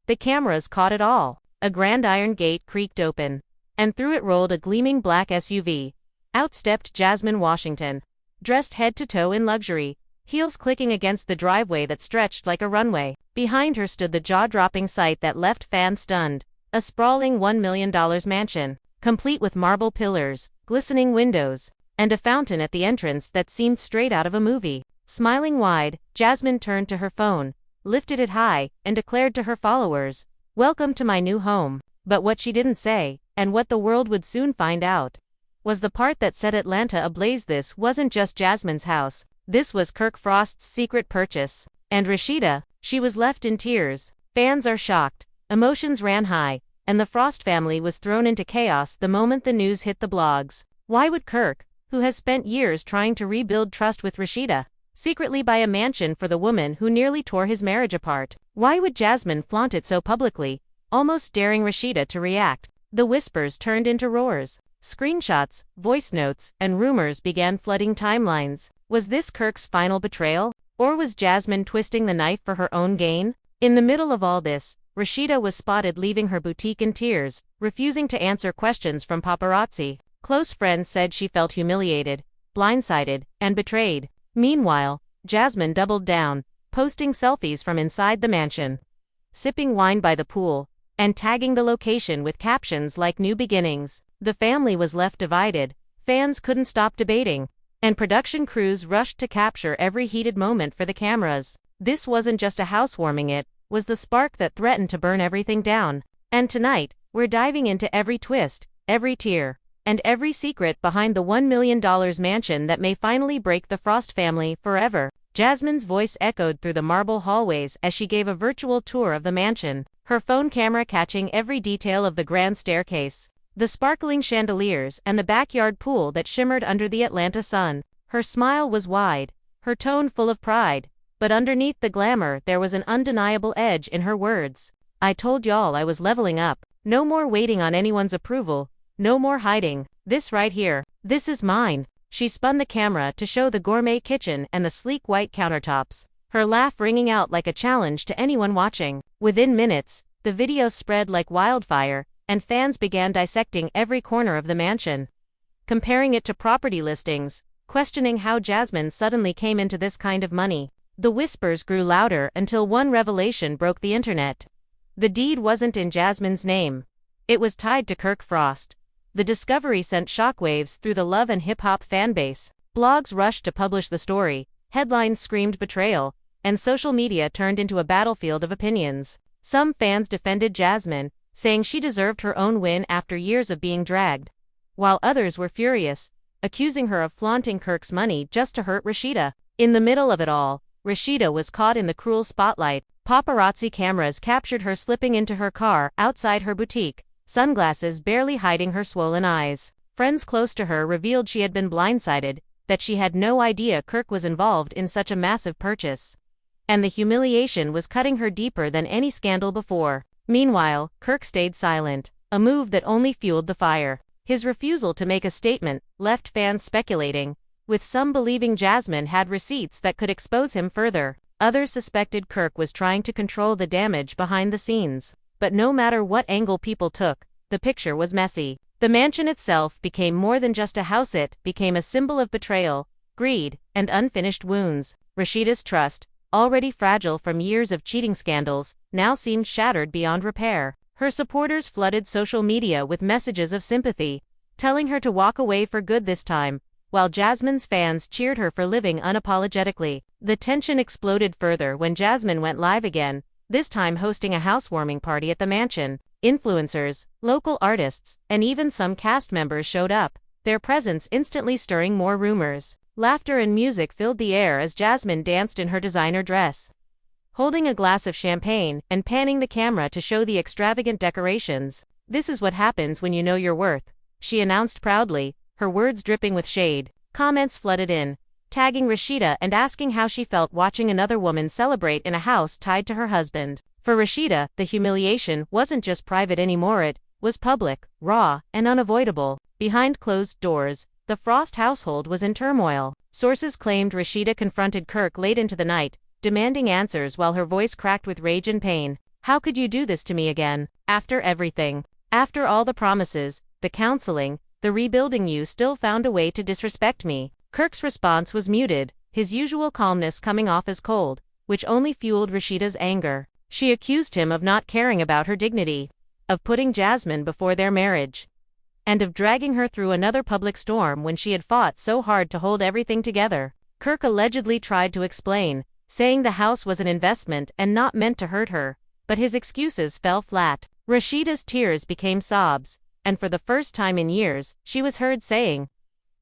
The cameras caught it all. A grand iron gate creaked open, and through it rolled a gleaming black SUV. Out stepped Jasmine Washington, dressed head to toe in luxury, heels clicking against the driveway that stretched like a runway. Behind her stood the jaw-dropping sight that left fans stunned. A sprawling $1 million mansion, complete with marble pillars, glistening windows, and a fountain at the entrance that seemed straight out of a movie. Smiling wide, Jasmine turned to her phone, lifted it high, and declared to her followers, "Welcome to my new home." But what she didn't say, and what the world would soon find out, was the part that set Atlanta ablaze. This wasn't just Jasmine's house. This was Kirk Frost's secret purchase. And Rasheeda, she was left in tears. Fans are shocked, emotions ran high, and the Frost family was thrown into chaos the moment the news hit the blogs. Why would Kirk, who has spent years trying to rebuild trust with Rasheeda, secretly buy a mansion for the woman who nearly tore his marriage apart? Why would Jasmine flaunt it so publicly, almost daring Rasheeda to react? The whispers turned into roars. Screenshots, voice notes, and rumors began flooding timelines. Was this Kirk's final betrayal? Or was Jasmine twisting the knife for her own gain? In the middle of all this, Rasheeda was spotted leaving her boutique in tears, refusing to answer questions from paparazzi. Close friends said she felt humiliated, blindsided, and betrayed. Meanwhile, Jasmine doubled down, posting selfies from inside the mansion, sipping wine by the pool, and tagging the location with captions like "New Beginnings." The family was left divided, fans couldn't stop debating, and production crews rushed to capture every heated moment for the cameras. This wasn't just a housewarming, it was the spark that threatened to burn everything down. And tonight, we're diving into every twist, every tear, and every secret behind the $1 million mansion that may finally break the Frost family forever. Jasmine's voice echoed through the marble hallways as she gave a virtual tour of the mansion, her phone camera catching every detail of the grand staircase, the sparkling chandeliers, and the backyard pool that shimmered under the Atlanta sun. Her smile was wide, her tone full of pride, but underneath the glamour there was an undeniable edge in her words. "I told y'all I was leveling up. No more waiting on anyone's approval, no more hiding. This right here, this is mine." She spun the camera to show the gourmet kitchen and the sleek white countertops, her laugh ringing out like a challenge to anyone watching. Within minutes, the video spread like wildfire, and fans began dissecting every corner of the mansion, comparing it to property listings, questioning how Jasmine suddenly came into this kind of money. The whispers grew louder until one revelation broke the internet. The deed wasn't in Jasmine's name. It was tied to Kirk Frost. The discovery sent shockwaves through the love and hip-hop fanbase. Blogs rushed to publish the story, headlines screamed betrayal, and social media turned into a battlefield of opinions. Some fans defended Jasmine, saying she deserved her own win after years of being dragged, while others were furious, accusing her of flaunting Kirk's money just to hurt Rasheeda. In the middle of it all, Rasheeda was caught in the cruel spotlight. Paparazzi cameras captured her slipping into her car outside her boutique, sunglasses barely hiding her swollen eyes. Friends close to her revealed she had been blindsided, that she had no idea Kirk was involved in such a massive purchase. And the humiliation was cutting her deeper than any scandal before. Meanwhile, Kirk stayed silent, a move that only fueled the fire. His refusal to make a statement left fans speculating, with some believing Jasmine had receipts that could expose him further. Others suspected Kirk was trying to control the damage behind the scenes. But no matter what angle people took, the picture was messy. The mansion itself became more than just a house, it became a symbol of betrayal, greed, and unfinished wounds. Rasheeda's trust, already fragile from years of cheating scandals, now seemed shattered beyond repair. Her supporters flooded social media with messages of sympathy, telling her to walk away for good this time, while Jasmine's fans cheered her for living unapologetically. The tension exploded further when Jasmine went live again, this time hosting a housewarming party at the mansion. Influencers, local artists, and even some cast members showed up, their presence instantly stirring more rumors. Laughter and music filled the air as Jasmine danced in her designer dress, holding a glass of champagne and panning the camera to show the extravagant decorations. "This is what happens when you know your worth," she announced proudly, her words dripping with shade. Comments flooded in, tagging Rasheeda and asking how she felt watching another woman celebrate in a house tied to her husband. For Rasheeda, the humiliation wasn't just private anymore, it was public, raw, and unavoidable. Behind closed doors, the Frost household was in turmoil. Sources claimed Rasheeda confronted Kirk late into the night, demanding answers while her voice cracked with rage and pain. How could you do this to me again? After everything. After all the promises, the counseling, the rebuilding, you still found a way to disrespect me. Kirk's response was muted, his usual calmness coming off as cold, which only fueled Rasheeda's anger. She accused him of not caring about her dignity, of putting Jasmine before their marriage, and of dragging her through another public storm when she had fought so hard to hold everything together. Kirk allegedly tried to explain, saying the house was an investment and not meant to hurt her, but his excuses fell flat. Rasheeda's tears became sobs, and for the first time in years, she was heard saying,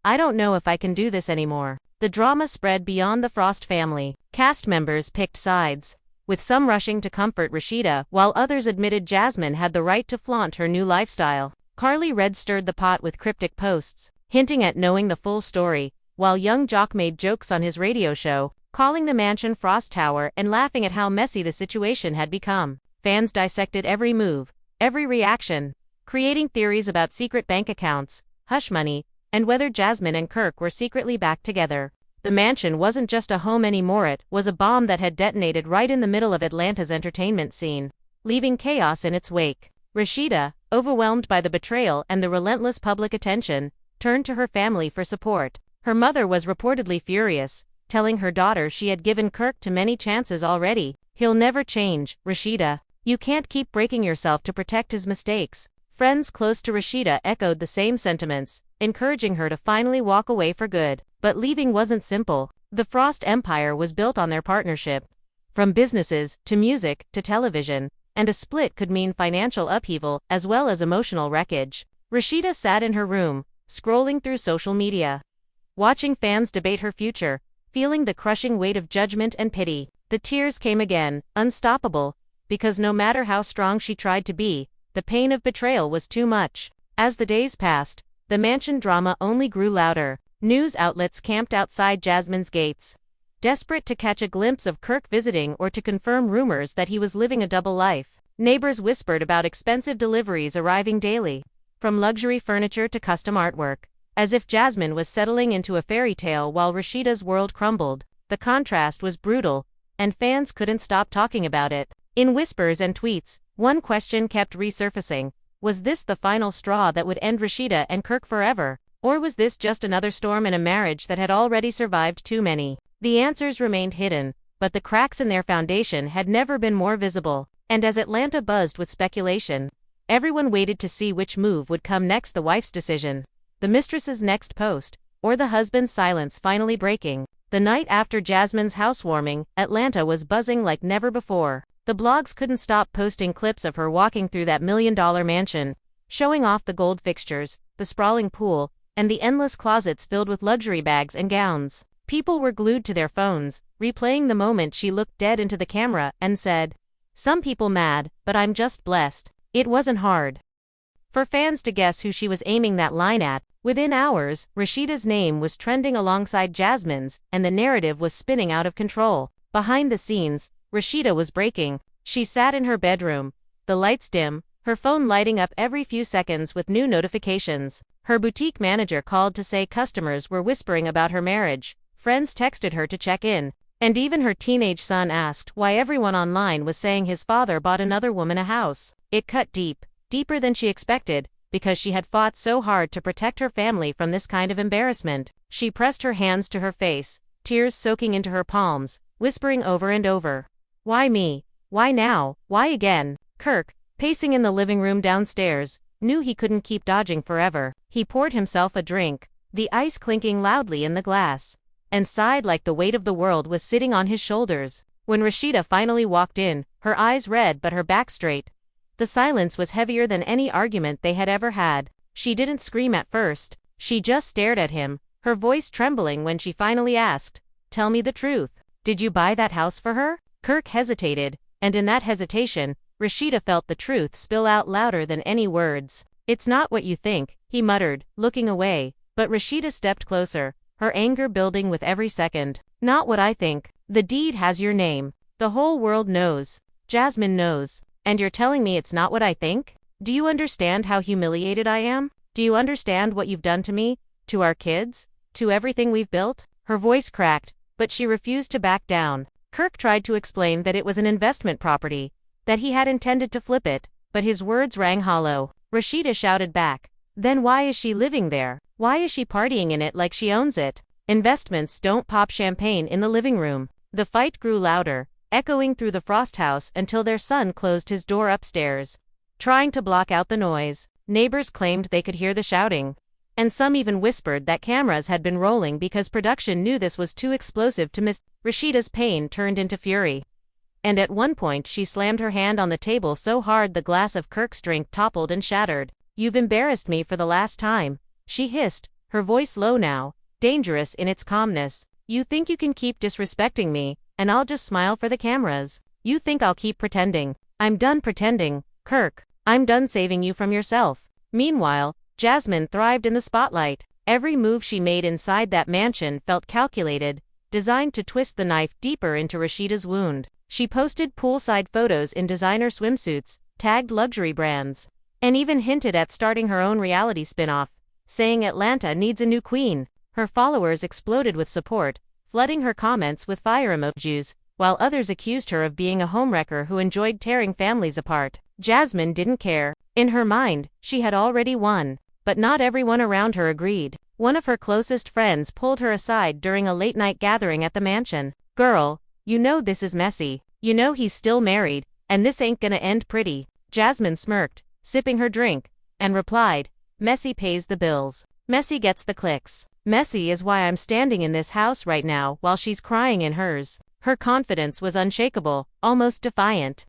"I don't know if I can do this anymore." The drama spread beyond the Frost family. Cast members picked sides, with some rushing to comfort Rasheeda while others admitted Jasmine had the right to flaunt her new lifestyle. Carly Red stirred the pot with cryptic posts, hinting at knowing the full story, while young Jock made jokes on his radio show, calling the mansion Frost Tower and laughing at how messy the situation had become. Fans dissected every move, every reaction, creating theories about secret bank accounts, hush money, and whether Jasmine and Kirk were secretly back together. The mansion wasn't just a home anymore, it was a bomb that had detonated right in the middle of Atlanta's entertainment scene, leaving chaos in its wake. Rasheeda, overwhelmed by the betrayal and the relentless public attention, turned to her family for support. Her mother was reportedly furious, telling her daughter she had given Kirk too many chances already. "He'll never change, Rasheeda. You can't keep breaking yourself to protect his mistakes." Friends close to Rasheeda echoed the same sentiments, encouraging her to finally walk away for good. But leaving wasn't simple. The Frost Empire was built on their partnership. From businesses, to music, to television, and a split could mean financial upheaval as well as emotional wreckage. Rasheeda sat in her room, scrolling through social media, watching fans debate her future, feeling the crushing weight of judgment and pity. The tears came again, unstoppable, because no matter how strong she tried to be, the pain of betrayal was too much. As the days passed, the mansion drama only grew louder. News outlets camped outside Jasmine's gates, desperate to catch a glimpse of Kirk visiting or to confirm rumors that he was living a double life. Neighbors whispered about expensive deliveries arriving daily, from luxury furniture to custom artwork, as if Jasmine was settling into a fairy tale while Rasheeda's world crumbled. The contrast was brutal, and fans couldn't stop talking about it. In whispers and tweets, one question kept resurfacing: was this the final straw that would end Rasheeda and Kirk forever? Or was this just another storm in a marriage that had already survived too many? The answers remained hidden, but the cracks in their foundation had never been more visible. And as Atlanta buzzed with speculation, everyone waited to see which move would come next: the wife's decision, the mistress's next post, or the husband's silence finally breaking. The night after Jasmine's housewarming, Atlanta was buzzing like never before. The blogs couldn't stop posting clips of her walking through that million-dollar mansion, showing off the gold fixtures, the sprawling pool, and the endless closets filled with luxury bags and gowns. People were glued to their phones, replaying the moment she looked dead into the camera and said, "Some people mad, but I'm just blessed." It wasn't hard for fans to guess who she was aiming that line at. Within hours, Rasheeda's name was trending alongside Jasmine's, and the narrative was spinning out of control. Behind the scenes, Rasheeda was breaking. She sat in her bedroom, the lights dim, her phone lighting up every few seconds with new notifications. Her boutique manager called to say customers were whispering about her marriage. Friends texted her to check in, and even her teenage son asked why everyone online was saying his father bought another woman a house. It cut deep, deeper than she expected, because she had fought so hard to protect her family from this kind of embarrassment. She pressed her hands to her face, tears soaking into her palms, whispering over and over, "Why me? Why now? Why again?" Kirk, pacing in the living room downstairs, knew he couldn't keep dodging forever. He poured himself a drink, the ice clinking loudly in the glass, and sighed like the weight of the world was sitting on his shoulders. When Rasheeda finally walked in, her eyes red but her back straight, the silence was heavier than any argument they had ever had. She didn't scream at first, she just stared at him, her voice trembling when she finally asked, "Tell me the truth. Did you buy that house for her?" Kirk hesitated, and in that hesitation, Rasheeda felt the truth spill out louder than any words. "It's not what you think," he muttered, looking away, but Rasheeda stepped closer, her anger building with every second. "Not what I think. The deed has your name. The whole world knows. Jasmine knows. And you're telling me it's not what I think? Do you understand how humiliated I am? Do you understand what you've done to me, to our kids, to everything we've built?" Her voice cracked, but she refused to back down. Kirk tried to explain that it was an investment property, that he had intended to flip it, but his words rang hollow. Rasheeda shouted back. Then why is she living there? Why is she partying in it like she owns it? Investments don't pop champagne in the living room. The fight grew louder, echoing through the Frost house until their son closed his door upstairs, trying to block out the noise. Neighbors claimed they could hear the shouting, and some even whispered that cameras had been rolling because production knew this was too explosive to miss. Rasheeda's pain turned into fury, and at one point she slammed her hand on the table so hard the glass of Kirk's drink toppled and shattered. "You've embarrassed me for the last time," she hissed, her voice low now, dangerous in its calmness. "You think you can keep disrespecting me, and I'll just smile for the cameras? You think I'll keep pretending? I'm done pretending, Kirk. I'm done saving you from yourself." Meanwhile, Jasmine thrived in the spotlight. Every move she made inside that mansion felt calculated, designed to twist the knife deeper into Rasheeda's wound. She posted poolside photos in designer swimsuits, tagged luxury brands, and even hinted at starting her own reality spin-off, saying Atlanta needs a new queen. Her followers exploded with support, flooding her comments with fire emojis, while others accused her of being a homewrecker who enjoyed tearing families apart. Jasmine didn't care. In her mind, she had already won. But not everyone around her agreed. One of her closest friends pulled her aside during a late-night gathering at the mansion. "Girl, you know this is messy. You know he's still married, and this ain't gonna end pretty." Jasmine smirked, sipping her drink, and replied, "Messy pays the bills. Messy gets the clicks. Messy is why I'm standing in this house right now while she's crying in hers." Her confidence was unshakable, almost defiant,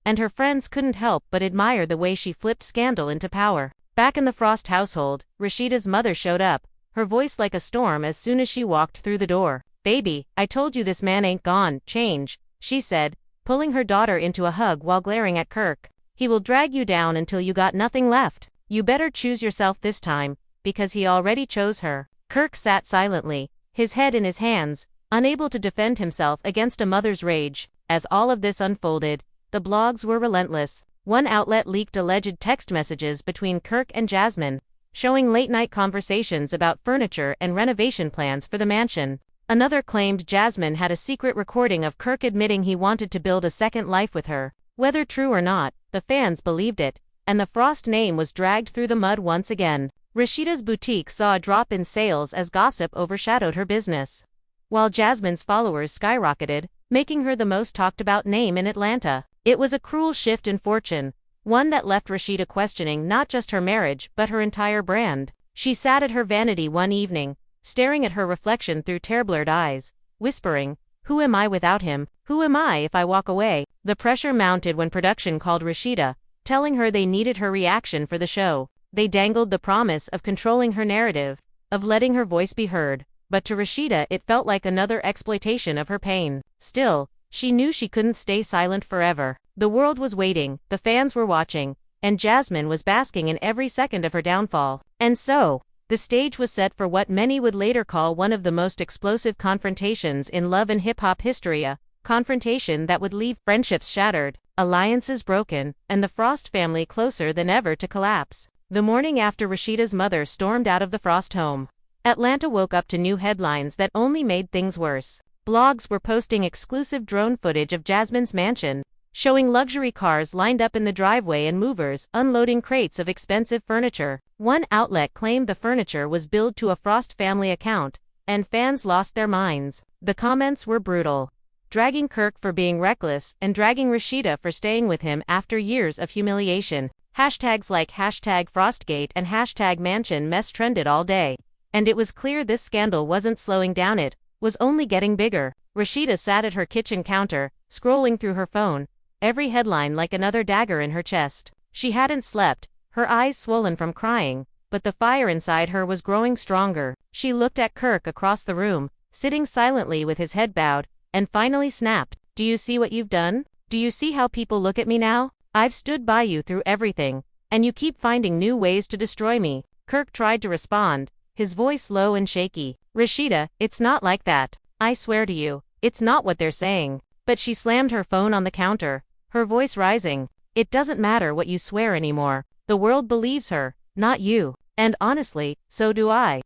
and her friends couldn't help but admire the way she flipped scandal into power. Back in the Frost household, Rasheeda's mother showed up, her voice like a storm as soon as she walked through the door. "Baby, I told you this man ain't gone change," she said, pulling her daughter into a hug while glaring at Kirk. "He will drag you down until you got nothing left. You better choose yourself this time, because he already chose her." Kirk sat silently, his head in his hands, unable to defend himself against a mother's rage. As all of this unfolded, the blogs were relentless. One outlet leaked alleged text messages between Kirk and Jasmine, showing late-night conversations about furniture and renovation plans for the mansion. Another claimed Jasmine had a secret recording of Kirk admitting he wanted to build a second life with her. Whether true or not, the fans believed it, and the Frost name was dragged through the mud once again. Rasheeda's boutique saw a drop in sales as gossip overshadowed her business, while Jasmine's followers skyrocketed, making her the most talked-about name in Atlanta. It was a cruel shift in fortune, one that left Rasheeda questioning not just her marriage but her entire brand. She sat at her vanity one evening, staring at her reflection through tear-blurred eyes, whispering, "Who am I without him? Who am I if I walk away?" The pressure mounted when production called Rasheeda, telling her they needed her reaction for the show. They dangled the promise of controlling her narrative, of letting her voice be heard, but to Rasheeda it felt like another exploitation of her pain. Still, she knew she couldn't stay silent forever. The world was waiting, the fans were watching, and Jasmine was basking in every second of her downfall. And so, the stage was set for what many would later call one of the most explosive confrontations in love and hip-hop history, a confrontation that would leave friendships shattered, alliances broken, and the Frost family closer than ever to collapse. The morning after Rasheeda's mother stormed out of the Frost home, Atlanta woke up to new headlines that only made things worse. Blogs were posting exclusive drone footage of Jasmine's mansion, showing luxury cars lined up in the driveway and movers unloading crates of expensive furniture. One outlet claimed the furniture was billed to a Frost family account, and fans lost their minds. The comments were brutal, dragging Kirk for being reckless and dragging Rasheeda for staying with him after years of humiliation. Hashtags like #Frostgate and #MansionMess trended all day, and it was clear this scandal wasn't slowing down, it was only getting bigger. Rasheeda sat at her kitchen counter, scrolling through her phone, every headline like another dagger in her chest. She hadn't slept, her eyes swollen from crying, but the fire inside her was growing stronger. She looked at Kirk across the room, sitting silently with his head bowed, and finally snapped, "Do you see what you've done? Do you see how people look at me now? I've stood by you through everything, and you keep finding new ways to destroy me." Kirk tried to respond, his voice low and shaky. "Rasheeda, it's not like that. I swear to you, it's not what they're saying." But she slammed her phone on the counter, her voice rising. "It doesn't matter what you swear anymore. The world believes her, not you. And honestly, so do I."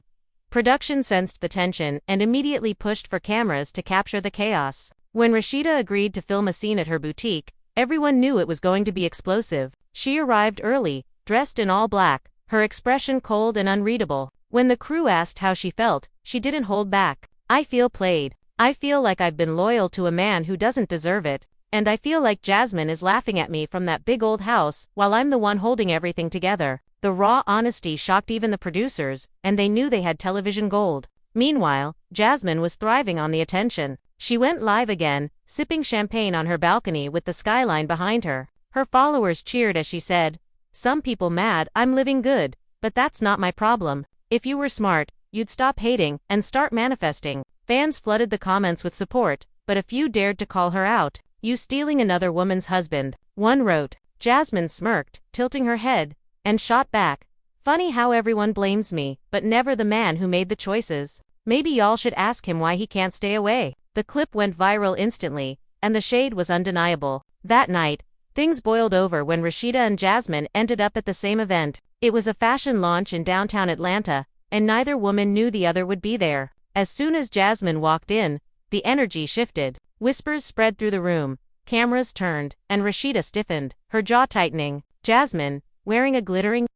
Production sensed the tension and immediately pushed for cameras to capture the chaos. When Rasheeda agreed to film a scene at her boutique, Everyone knew it was going to be explosive. She arrived early, dressed in all black, her expression cold and unreadable. When the crew asked how she felt, she didn't hold back. "I feel played. I feel like I've been loyal to a man who doesn't deserve it. And I feel like Jasmine is laughing at me from that big old house, while I'm the one holding everything together." The raw honesty shocked even the producers, and they knew they had television gold. Meanwhile, Jasmine was thriving on the attention. She went live again, sipping champagne on her balcony with the skyline behind her. Her followers cheered as she said, "Some people mad I'm living good, but that's not my problem. If you were smart, you'd stop hating and start manifesting." Fans flooded the comments with support, but a few dared to call her out. "You stealing another woman's husband." One wrote. Jasmine smirked, tilting her head, and shot back, "Funny how everyone blames me, but never the man who made the choices. Maybe y'all should ask him why he can't stay away." The clip went viral instantly, and the shade was undeniable. That night, things boiled over when Rasheeda and Jasmine ended up at the same event. It was a fashion launch in downtown Atlanta, and neither woman knew the other would be there. As soon as Jasmine walked in, the energy shifted. Whispers spread through the room, cameras turned, and Rasheeda stiffened, her jaw tightening. Jasmine, wearing a glittering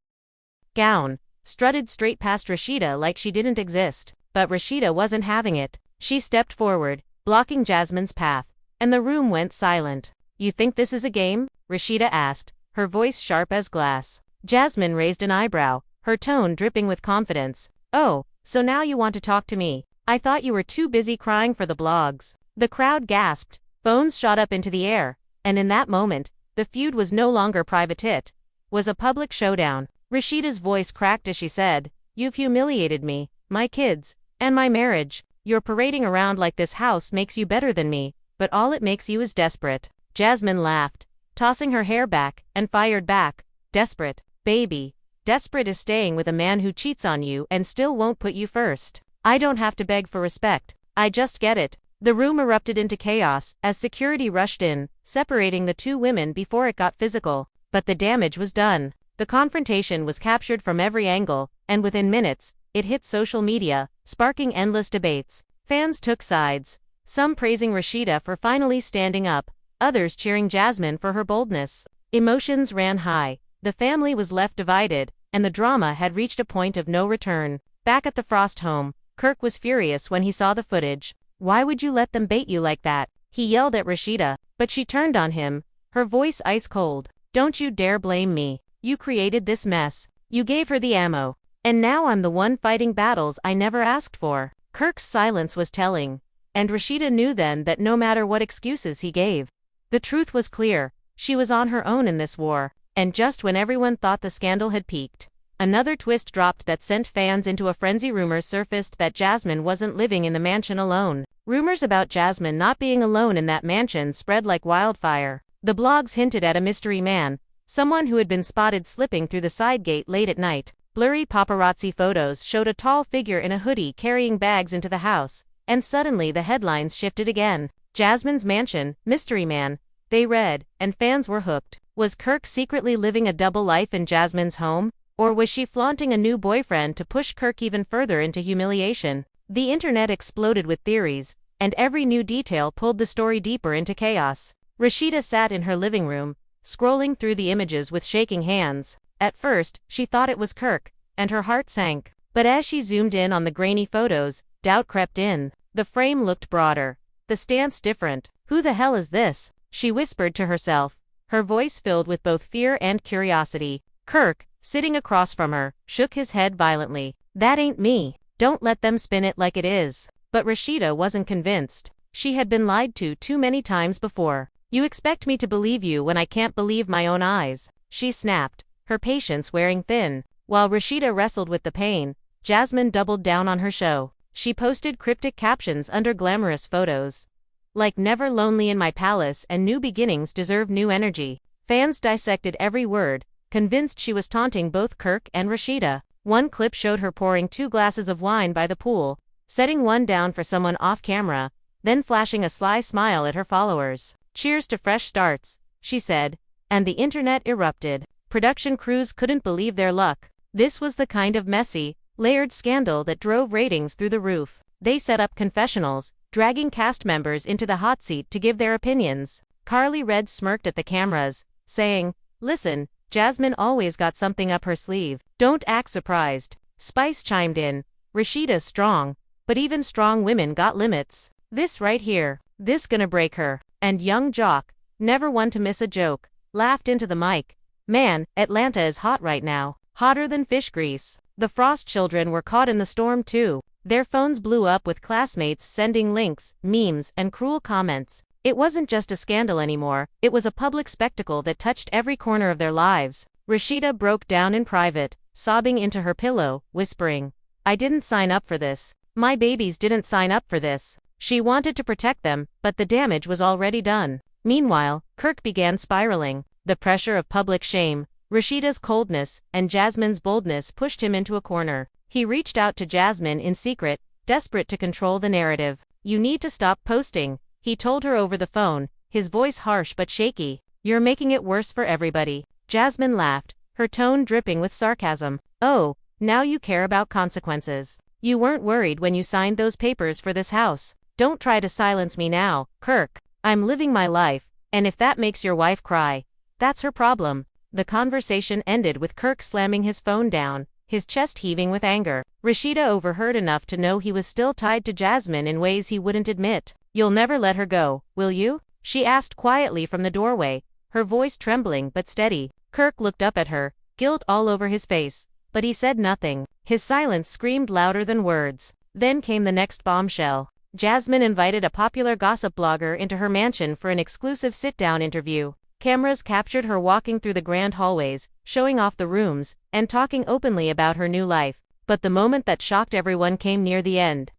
gown, strutted straight past Rasheeda like she didn't exist. But Rasheeda wasn't having it. She stepped forward, blocking Jasmine's path, and the room went silent. "You think this is a game?" Rasheeda asked, her voice sharp as glass. Jasmine raised an eyebrow, her tone dripping with confidence. "Oh, so now you want to talk to me? I thought you were too busy crying for the blogs." The crowd gasped, phones shot up into the air, and in that moment, the feud was no longer private, it was a public showdown. Rasheeda's voice cracked as she said, "You've humiliated me, my kids, and my marriage. You're parading around like this house makes you better than me, but all it makes you is desperate." Jasmine laughed, tossing her hair back, and fired back, "Desperate, baby. Desperate is staying with a man who cheats on you and still won't put you first. I don't have to beg for respect. I just get it." The room erupted into chaos as security rushed in, separating the two women before it got physical. But the damage was done. The confrontation was captured from every angle, and within minutes, it hit social media, sparking endless debates. Fans took sides, some praising Rasheeda for finally standing up, others cheering Jasmine for her boldness. Emotions ran high, the family was left divided, and the drama had reached a point of no return. Back at the Frost home, Kirk was furious when he saw the footage. "Why would you let them bait you like that?" he yelled at Rasheeda, but she turned on him, her voice ice cold. "Don't you dare blame me. You created this mess. You gave her the ammo. And now I'm the one fighting battles I never asked for." Kirk's silence was telling, and Rasheeda knew then that no matter what excuses he gave, the truth was clear. She was on her own in this war, and just when everyone thought the scandal had peaked, another twist dropped that sent fans into a frenzy. Rumors surfaced that Jasmine wasn't living in the mansion alone. Rumors about Jasmine not being alone in that mansion spread like wildfire. The blogs hinted at a mystery man, someone who had been spotted slipping through the side gate late at night. Blurry paparazzi photos showed a tall figure in a hoodie carrying bags into the house, and suddenly the headlines shifted again. "Jasmine's mansion, mystery man," they read, and fans were hooked. Was Kirk secretly living a double life in Jasmine's home? Or was she flaunting a new boyfriend to push Kirk even further into humiliation? The internet exploded with theories, and every new detail pulled the story deeper into chaos. Rasheeda sat in her living room, scrolling through the images with shaking hands. At first, she thought it was Kirk, and her heart sank. But as she zoomed in on the grainy photos, doubt crept in. The frame looked broader, the stance different. "Who the hell is this?" she whispered to herself, her voice filled with both fear and curiosity. Kirk, sitting across from her, shook his head violently. "That ain't me. Don't let them spin it like it is." But Rasheeda wasn't convinced. She had been lied to too many times before. "You expect me to believe you when I can't believe my own eyes," she snapped, her patience wearing thin. While Rasheeda wrestled with the pain, Jasmine doubled down on her show. She posted cryptic captions under glamorous photos, like "Never lonely in my palace" and "New beginnings deserve new energy." Fans dissected every word, convinced she was taunting both Kirk and Rasheeda. One clip showed her pouring 2 glasses of wine by the pool, setting one down for someone off camera, then flashing a sly smile at her followers. "Cheers to fresh starts," she said, and the internet erupted. Production crews couldn't believe their luck. This was the kind of messy, layered scandal that drove ratings through the roof. They set up confessionals, dragging cast members into the hot seat to give their opinions. Carly Red smirked at the cameras, saying, "Listen, Jasmine always got something up her sleeve. Don't act surprised." Spice chimed in, "Rasheeda's strong, but even strong women got limits. This right here, this gonna break her." And young Jock, never one to miss a joke, laughed into the mic. "Man, Atlanta is hot right now. Hotter than fish grease." The Frost children were caught in the storm too. Their phones blew up with classmates sending links, memes, and cruel comments. It wasn't just a scandal anymore, it was a public spectacle that touched every corner of their lives. Rasheeda broke down in private, sobbing into her pillow, whispering, "I didn't sign up for this. My babies didn't sign up for this." She wanted to protect them, but the damage was already done. Meanwhile, Kirk began spiraling. The pressure of public shame, Rasheeda's coldness, and Jasmine's boldness pushed him into a corner. He reached out to Jasmine in secret, desperate to control the narrative. "You need to stop posting," he told her over the phone, his voice harsh but shaky. "You're making it worse for everybody." Jasmine laughed, her tone dripping with sarcasm. "Oh, now you care about consequences. You weren't worried when you signed those papers for this house. Don't try to silence me now, Kirk. I'm living my life, and if that makes your wife cry, that's her problem." The conversation ended with Kirk slamming his phone down, his chest heaving with anger. Rasheeda overheard enough to know he was still tied to Jasmine in ways he wouldn't admit. "You'll never let her go, will you?" she asked quietly from the doorway, her voice trembling but steady. Kirk looked up at her, guilt all over his face, but he said nothing. His silence screamed louder than words. Then came the next bombshell. Jasmine invited a popular gossip blogger into her mansion for an exclusive sit-down interview. Cameras captured her walking through the grand hallways, showing off the rooms, and talking openly about her new life. But the moment that shocked everyone came near the end.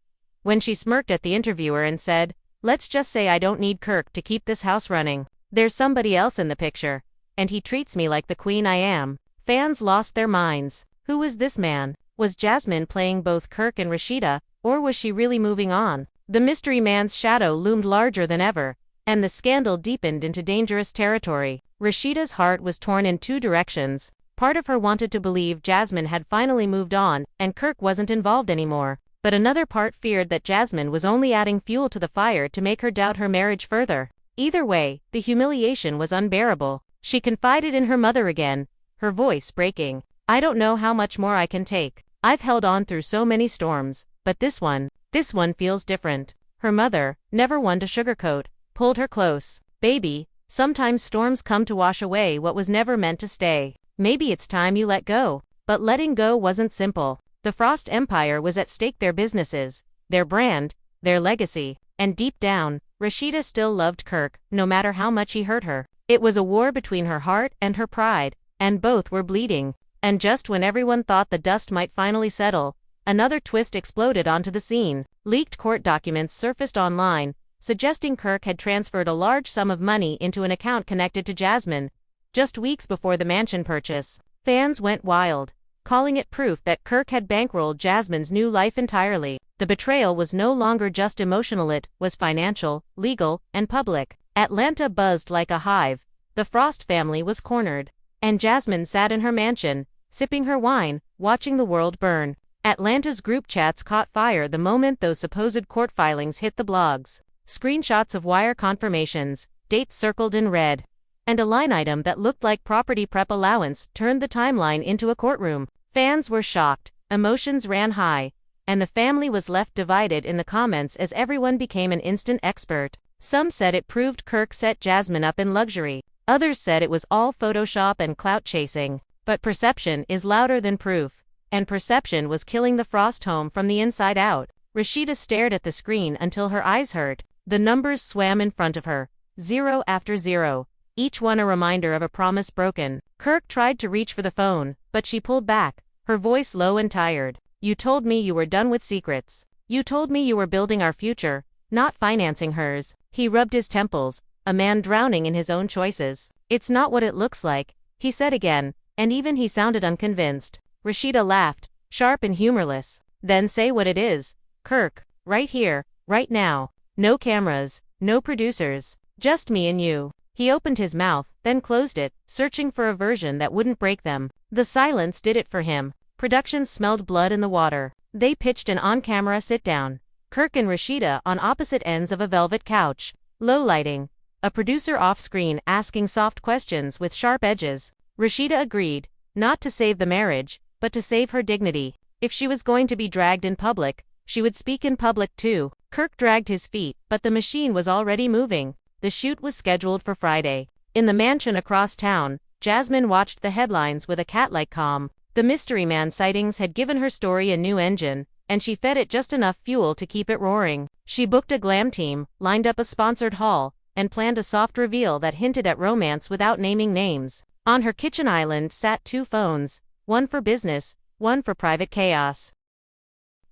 When she smirked at the interviewer and said, "Let's just say I don't need Kirk to keep this house running. There's somebody else in the picture, and he treats me like the queen I am." Fans lost their minds. Who was this man? Was Jasmine playing both Kirk and Rasheeda, or was she really moving on? The mystery man's shadow loomed larger than ever, and the scandal deepened into dangerous territory. Rasheeda's heart was torn in two directions. Part of her wanted to believe Jasmine had finally moved on, and Kirk wasn't involved anymore. But another part feared that Jasmine was only adding fuel to the fire to make her doubt her marriage further. Either way, the humiliation was unbearable. She confided in her mother again, her voice breaking. "I don't know how much more I can take. I've held on through so many storms, but this one feels different." Her mother, never one to sugarcoat, pulled her close. "Baby, sometimes storms come to wash away what was never meant to stay. Maybe it's time you let go." But letting go wasn't simple. The Frost Empire was at stake, their businesses, their brand, their legacy. And deep down, Rasheeda still loved Kirk, no matter how much he hurt her. It was a war between her heart and her pride, and both were bleeding. And just when everyone thought the dust might finally settle, another twist exploded onto the scene. Leaked court documents surfaced online, suggesting Kirk had transferred a large sum of money into an account connected to Jasmine, just weeks before the mansion purchase. Fans went wild, calling it proof that Kirk had bankrolled Jasmine's new life entirely. The betrayal was no longer just emotional, it was financial, legal, and public. Atlanta buzzed like a hive. The Frost family was cornered, and Jasmine sat in her mansion, sipping her wine, watching the world burn. Atlanta's group chats caught fire the moment those supposed court filings hit the blogs. Screenshots of wire confirmations, dates circled in red, and a line item that looked like property prep allowance turned the timeline into a courtroom. Fans were shocked, emotions ran high, and the family was left divided in the comments as everyone became an instant expert. Some said it proved Kirk set Jasmine up in luxury. Others said it was all Photoshop and clout chasing. But perception is louder than proof, and perception was killing the Frost home from the inside out. Rasheeda stared at the screen until her eyes hurt. The numbers swam in front of her, 0 after 0, each one a reminder of a promise broken. Kirk tried to reach for the phone, but she pulled back, her voice low and tired. "You told me you were done with secrets. You told me you were building our future, not financing hers." He rubbed his temples, a man drowning in his own choices. "It's not what it looks like," he said again, and even he sounded unconvinced. Rasheeda laughed, sharp and humorless. "Then say what it is, Kirk, right here, right now. No cameras, no producers, just me and you." He opened his mouth, then closed it, searching for a version that wouldn't break them. The silence did it for him. Production smelled blood in the water. They pitched an on-camera sit-down. Kirk and Rasheeda on opposite ends of a velvet couch. Low lighting, a producer off-screen asking soft questions with sharp edges. Rasheeda agreed, not to save the marriage, but to save her dignity. If she was going to be dragged in public, she would speak in public too. Kirk dragged his feet, but the machine was already moving. The shoot was scheduled for Friday. In the mansion across town, Jasmine watched the headlines with a cat-like calm. The mystery man sightings had given her story a new engine, and she fed it just enough fuel to keep it roaring. She booked a glam team, lined up a sponsored haul, and planned a soft reveal that hinted at romance without naming names. On her kitchen island sat 2 phones, one for business, one for private chaos.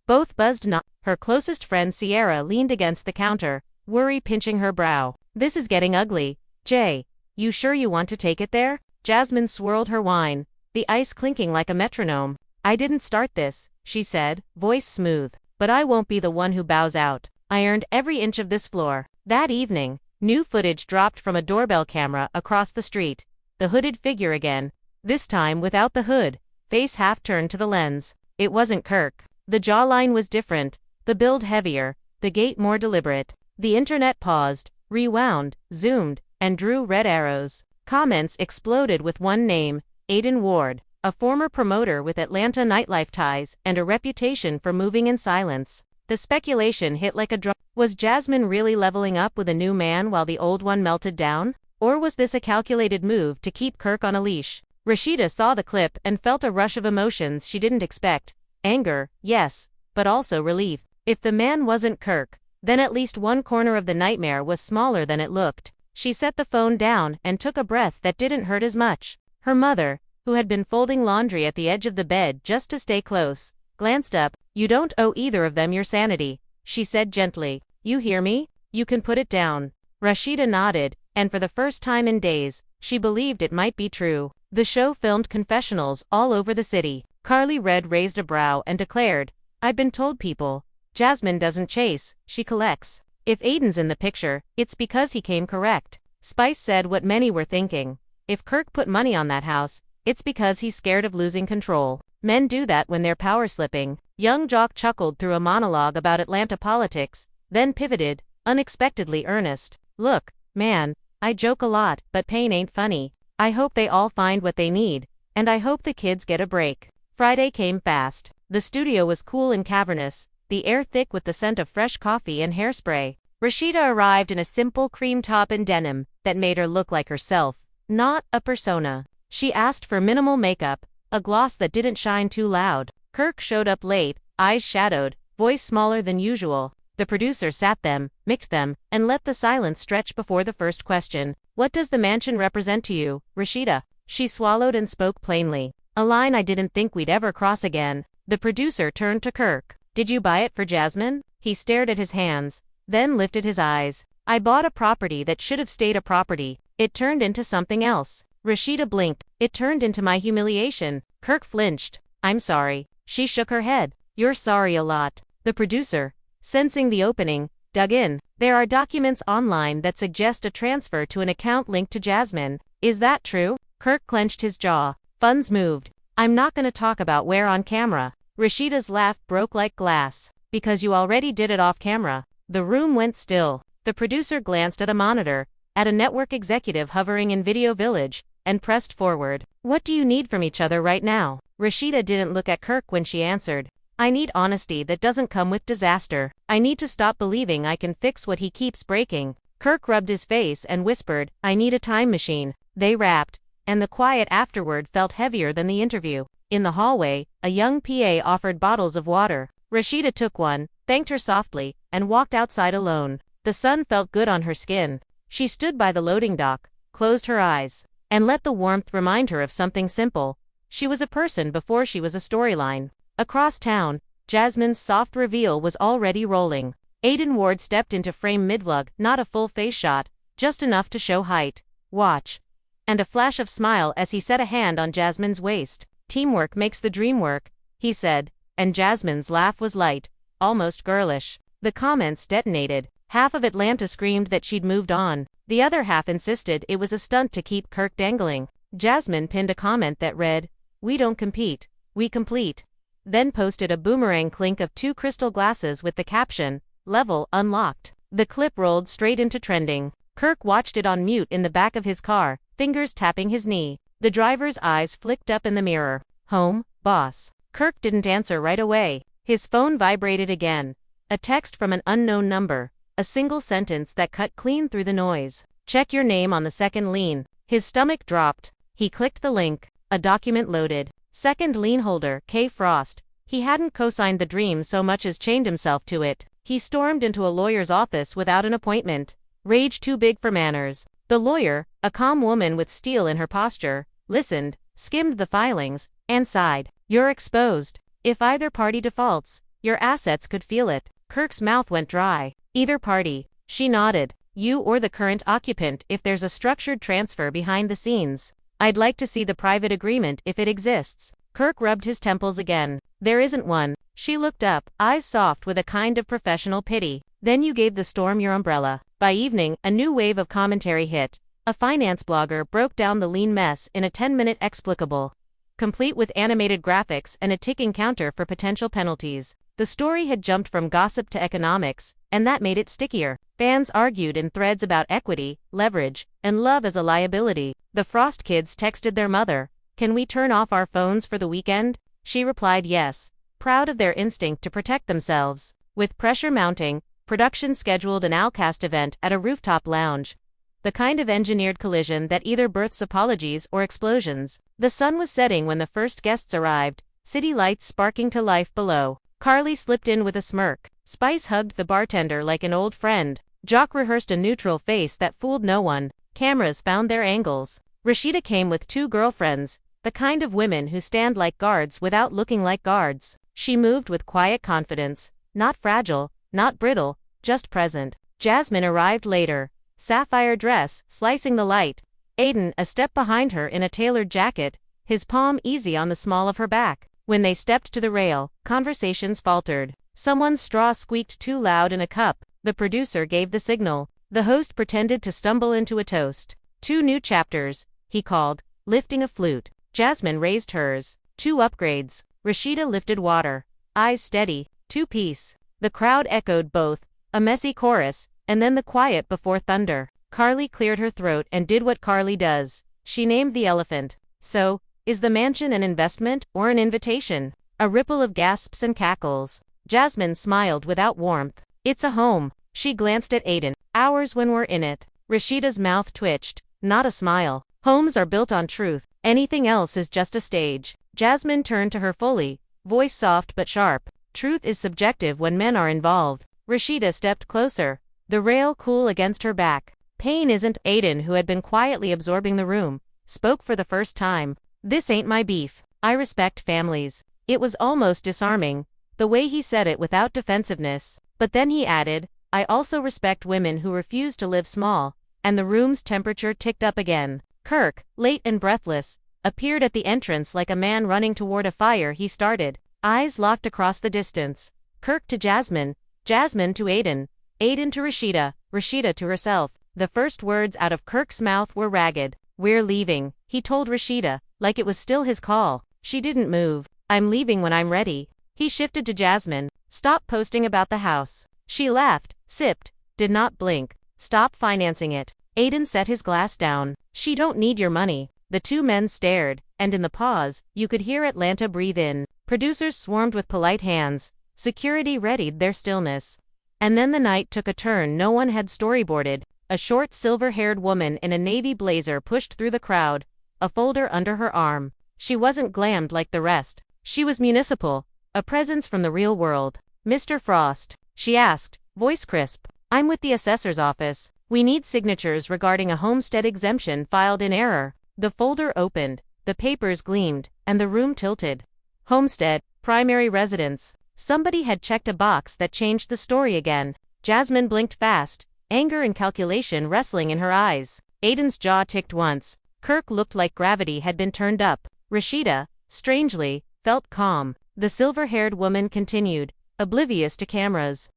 Both buzzed not. Her closest friend Sierra leaned against the counter, worry pinching her brow. "This is getting ugly. Jay, you sure you want to take it there?" Jasmine swirled her wine, the ice clinking like a metronome. "I didn't start this," she said, voice smooth. "But I won't be the one who bows out. I earned every inch of this floor." That evening, new footage dropped from a doorbell camera across the street. The hooded figure again. This time without the hood, face half turned to the lens. It wasn't Kirk. The jawline was different, the build heavier, the gait more deliberate. The internet paused, rewound, zoomed, and drew red arrows. Comments exploded with one name, Aiden Ward, a former promoter with Atlanta nightlife ties and a reputation for moving in silence. The speculation hit like a drum. Was Jasmine really leveling up with a new man while the old one melted down? Or was this a calculated move to keep Kirk on a leash? Rasheeda saw the clip and felt a rush of emotions she didn't expect. Anger, yes, but also relief. If the man wasn't Kirk, then at least one corner of the nightmare was smaller than it looked. She set the phone down and took a breath that didn't hurt as much. Her mother, who had been folding laundry at the edge of the bed just to stay close, glanced up. "You don't owe either of them your sanity," she said gently. "You hear me? You can put it down." Rasheeda nodded, and for the first time in days, she believed it might be true. The show filmed confessionals all over the city. Carly Red raised a brow and declared, "I've been told people. Jasmine doesn't chase, she collects. If Aiden's in the picture, it's because he came correct." Spice said what many were thinking. If Kirk put money on that house, it's because he's scared of losing control. Men do that when they're power slipping. Young Jock chuckled through a monologue about Atlanta politics, then pivoted, unexpectedly earnest. "Look, man, I joke a lot, but pain ain't funny. I hope they all find what they need, and I hope the kids get a break." Friday came fast. The studio was cool and cavernous, the air thick with the scent of fresh coffee and hairspray. Rasheeda arrived in a simple cream top and denim that made her look like herself, not a persona. She asked for minimal makeup, a gloss that didn't shine too loud. Kirk showed up late, eyes shadowed, voice smaller than usual. The producer sat them, micked them, and let the silence stretch before the first question. "What does the mansion represent to you, Rasheeda?" She swallowed and spoke plainly. A line I didn't think we'd ever cross again. The producer turned to Kirk. "Did you buy it for Jasmine?" He stared at his hands, then lifted his eyes. "I bought a property that should have stayed a property. It turned into something else." Rasheeda blinked. "It turned into my humiliation." Kirk flinched. "I'm sorry." She shook her head. "You're sorry a lot." The producer, sensing the opening, dug in. "There are documents online that suggest a transfer to an account linked to Jasmine. Is that true?" Kirk clenched his jaw. Funds moved. "I'm not gonna talk about where on camera." Rasheeda's laugh broke like glass. "Because you already did it off camera." The room went still. The producer glanced at a monitor, at a network executive hovering in Video Village, and pressed forward. "What do you need from each other right now?" Rasheeda didn't look at Kirk when she answered. "I need honesty that doesn't come with disaster. I need to stop believing I can fix what he keeps breaking." Kirk rubbed his face and whispered, "I need a time machine." They rapped, and the quiet afterward felt heavier than the interview. In the hallway, a young PA offered bottles of water. Rasheeda took one, thanked her softly, and walked outside alone. The sun felt good on her skin. She stood by the loading dock, closed her eyes, and let the warmth remind her of something simple. She was a person before she was a storyline. Across town, Jasmine's soft reveal was already rolling. Aiden Ward stepped into frame mid-vlog, not a full face shot, just enough to show height, watch, and a flash of smile as he set a hand on Jasmine's waist. "Teamwork makes the dream work," he said, and Jasmine's laugh was light, almost girlish. The comments detonated. Half of Atlanta screamed that she'd moved on. The other half insisted it was a stunt to keep Kirk dangling. Jasmine pinned a comment that read, "We don't compete, we complete," then posted a boomerang clink of 2 crystal glasses with the caption, "Level unlocked." The clip rolled straight into trending. Kirk watched it on mute in the back of his car, fingers tapping his knee. The driver's eyes flicked up in the mirror. Home, boss. Kirk didn't answer right away. His phone vibrated again. A text from an unknown number. A single sentence that cut clean through the noise. Check your name on the second lien. His stomach dropped. He clicked the link. A document loaded. Second lien holder, K. Frost. He hadn't co-signed the dream so much as chained himself to it. He stormed into a lawyer's office without an appointment. Rage too big for manners. The lawyer, a calm woman with steel in her posture, listened, skimmed the filings, and sighed. You're exposed. If either party defaults, your assets could feel it. Kirk's mouth went dry. Either party. She nodded. You or the current occupant if there's a structured transfer behind the scenes. I'd like to see the private agreement if it exists. Kirk rubbed his temples again. There isn't one. She looked up, eyes soft with a kind of professional pity. Then you gave the storm your umbrella. By evening, a new wave of commentary hit. A finance blogger broke down the lean mess in a 10-minute explicable, complete with animated graphics and a ticking counter for potential penalties. The story had jumped from gossip to economics, and that made it stickier. Fans argued in threads about equity, leverage, and love as a liability. The Frost kids texted their mother, "Can we turn off our phones for the weekend?" She replied yes, proud of their instinct to protect themselves. With pressure mounting, production scheduled an Alcast event at a rooftop lounge. The kind of engineered collision that either births apologies or explosions. The sun was setting when the first guests arrived, city lights sparking to life below. Carly slipped in with a smirk. Spice hugged the bartender like an old friend. Jock rehearsed a neutral face that fooled no one. Cameras found their angles. Rasheeda came with two girlfriends, the kind of women who stand like guards without looking like guards. She moved with quiet confidence, not fragile, not brittle, just present. Jasmine arrived later. Sapphire dress, slicing the light. Aiden, a step behind her in a tailored jacket, his palm easy on the small of her back. When they stepped to the rail, conversations faltered. Someone's straw squeaked too loud in a cup. The producer gave the signal. The host pretended to stumble into a toast. 2 new chapters, he called, lifting a flute. Jasmine raised hers. 2 upgrades. Rasheeda lifted water. Eyes steady. 2-piece. The crowd echoed both. A messy chorus, and then the quiet before thunder. Carly cleared her throat and did what Carly does. She named the elephant. So, is the mansion an investment or an invitation? A ripple of gasps and cackles. Jasmine smiled without warmth. It's a home. She glanced at Aiden. Ours when we're in it. Rasheeda's mouth twitched. Not a smile. Homes are built on truth. Anything else is just a stage. Jasmine turned to her fully, voice soft but sharp. Truth is subjective when men are involved. Rasheeda stepped closer, the rail cool against her back. Pain isn't. Aiden, who had been quietly absorbing the room, spoke for the first time. This ain't my beef. I respect families. It was almost disarming, the way he said it without defensiveness. But then he added, I also respect women who refuse to live small. And the room's temperature ticked up again. Kirk, late and breathless, appeared at the entrance like a man running toward a fire he started. Eyes locked across the distance. Kirk to Jasmine, Jasmine to Aiden, Aiden to Rasheeda, Rasheeda to herself. The first words out of Kirk's mouth were ragged. We're leaving, he told Rasheeda, like it was still his call. She didn't move. I'm leaving when I'm ready. He shifted to Jasmine. Stop posting about the house. She laughed, sipped, did not blink. Stop financing it. Aiden set his glass down. She don't need your money. The 2 men stared, and in the pause, you could hear Atlanta breathe in. Producers swarmed with polite hands. Security readied their stillness. And then the night took a turn no one had storyboarded. A short silver-haired woman in a navy blazer pushed through the crowd, a folder under her arm. She wasn't glammed like the rest. She was municipal, a presence from the real world. Mr. Frost, she asked, voice crisp. I'm with the assessor's office. We need signatures regarding a homestead exemption filed in error. The folder opened, the papers gleamed, and the room tilted. Homestead, primary residence. Somebody had checked a box that changed the story again. Jasmine blinked fast, anger and calculation wrestling in her eyes. Aiden's jaw ticked once. Kirk looked like gravity had been turned up. Rasheeda, strangely, felt calm. The silver-haired woman continued, oblivious to cameras.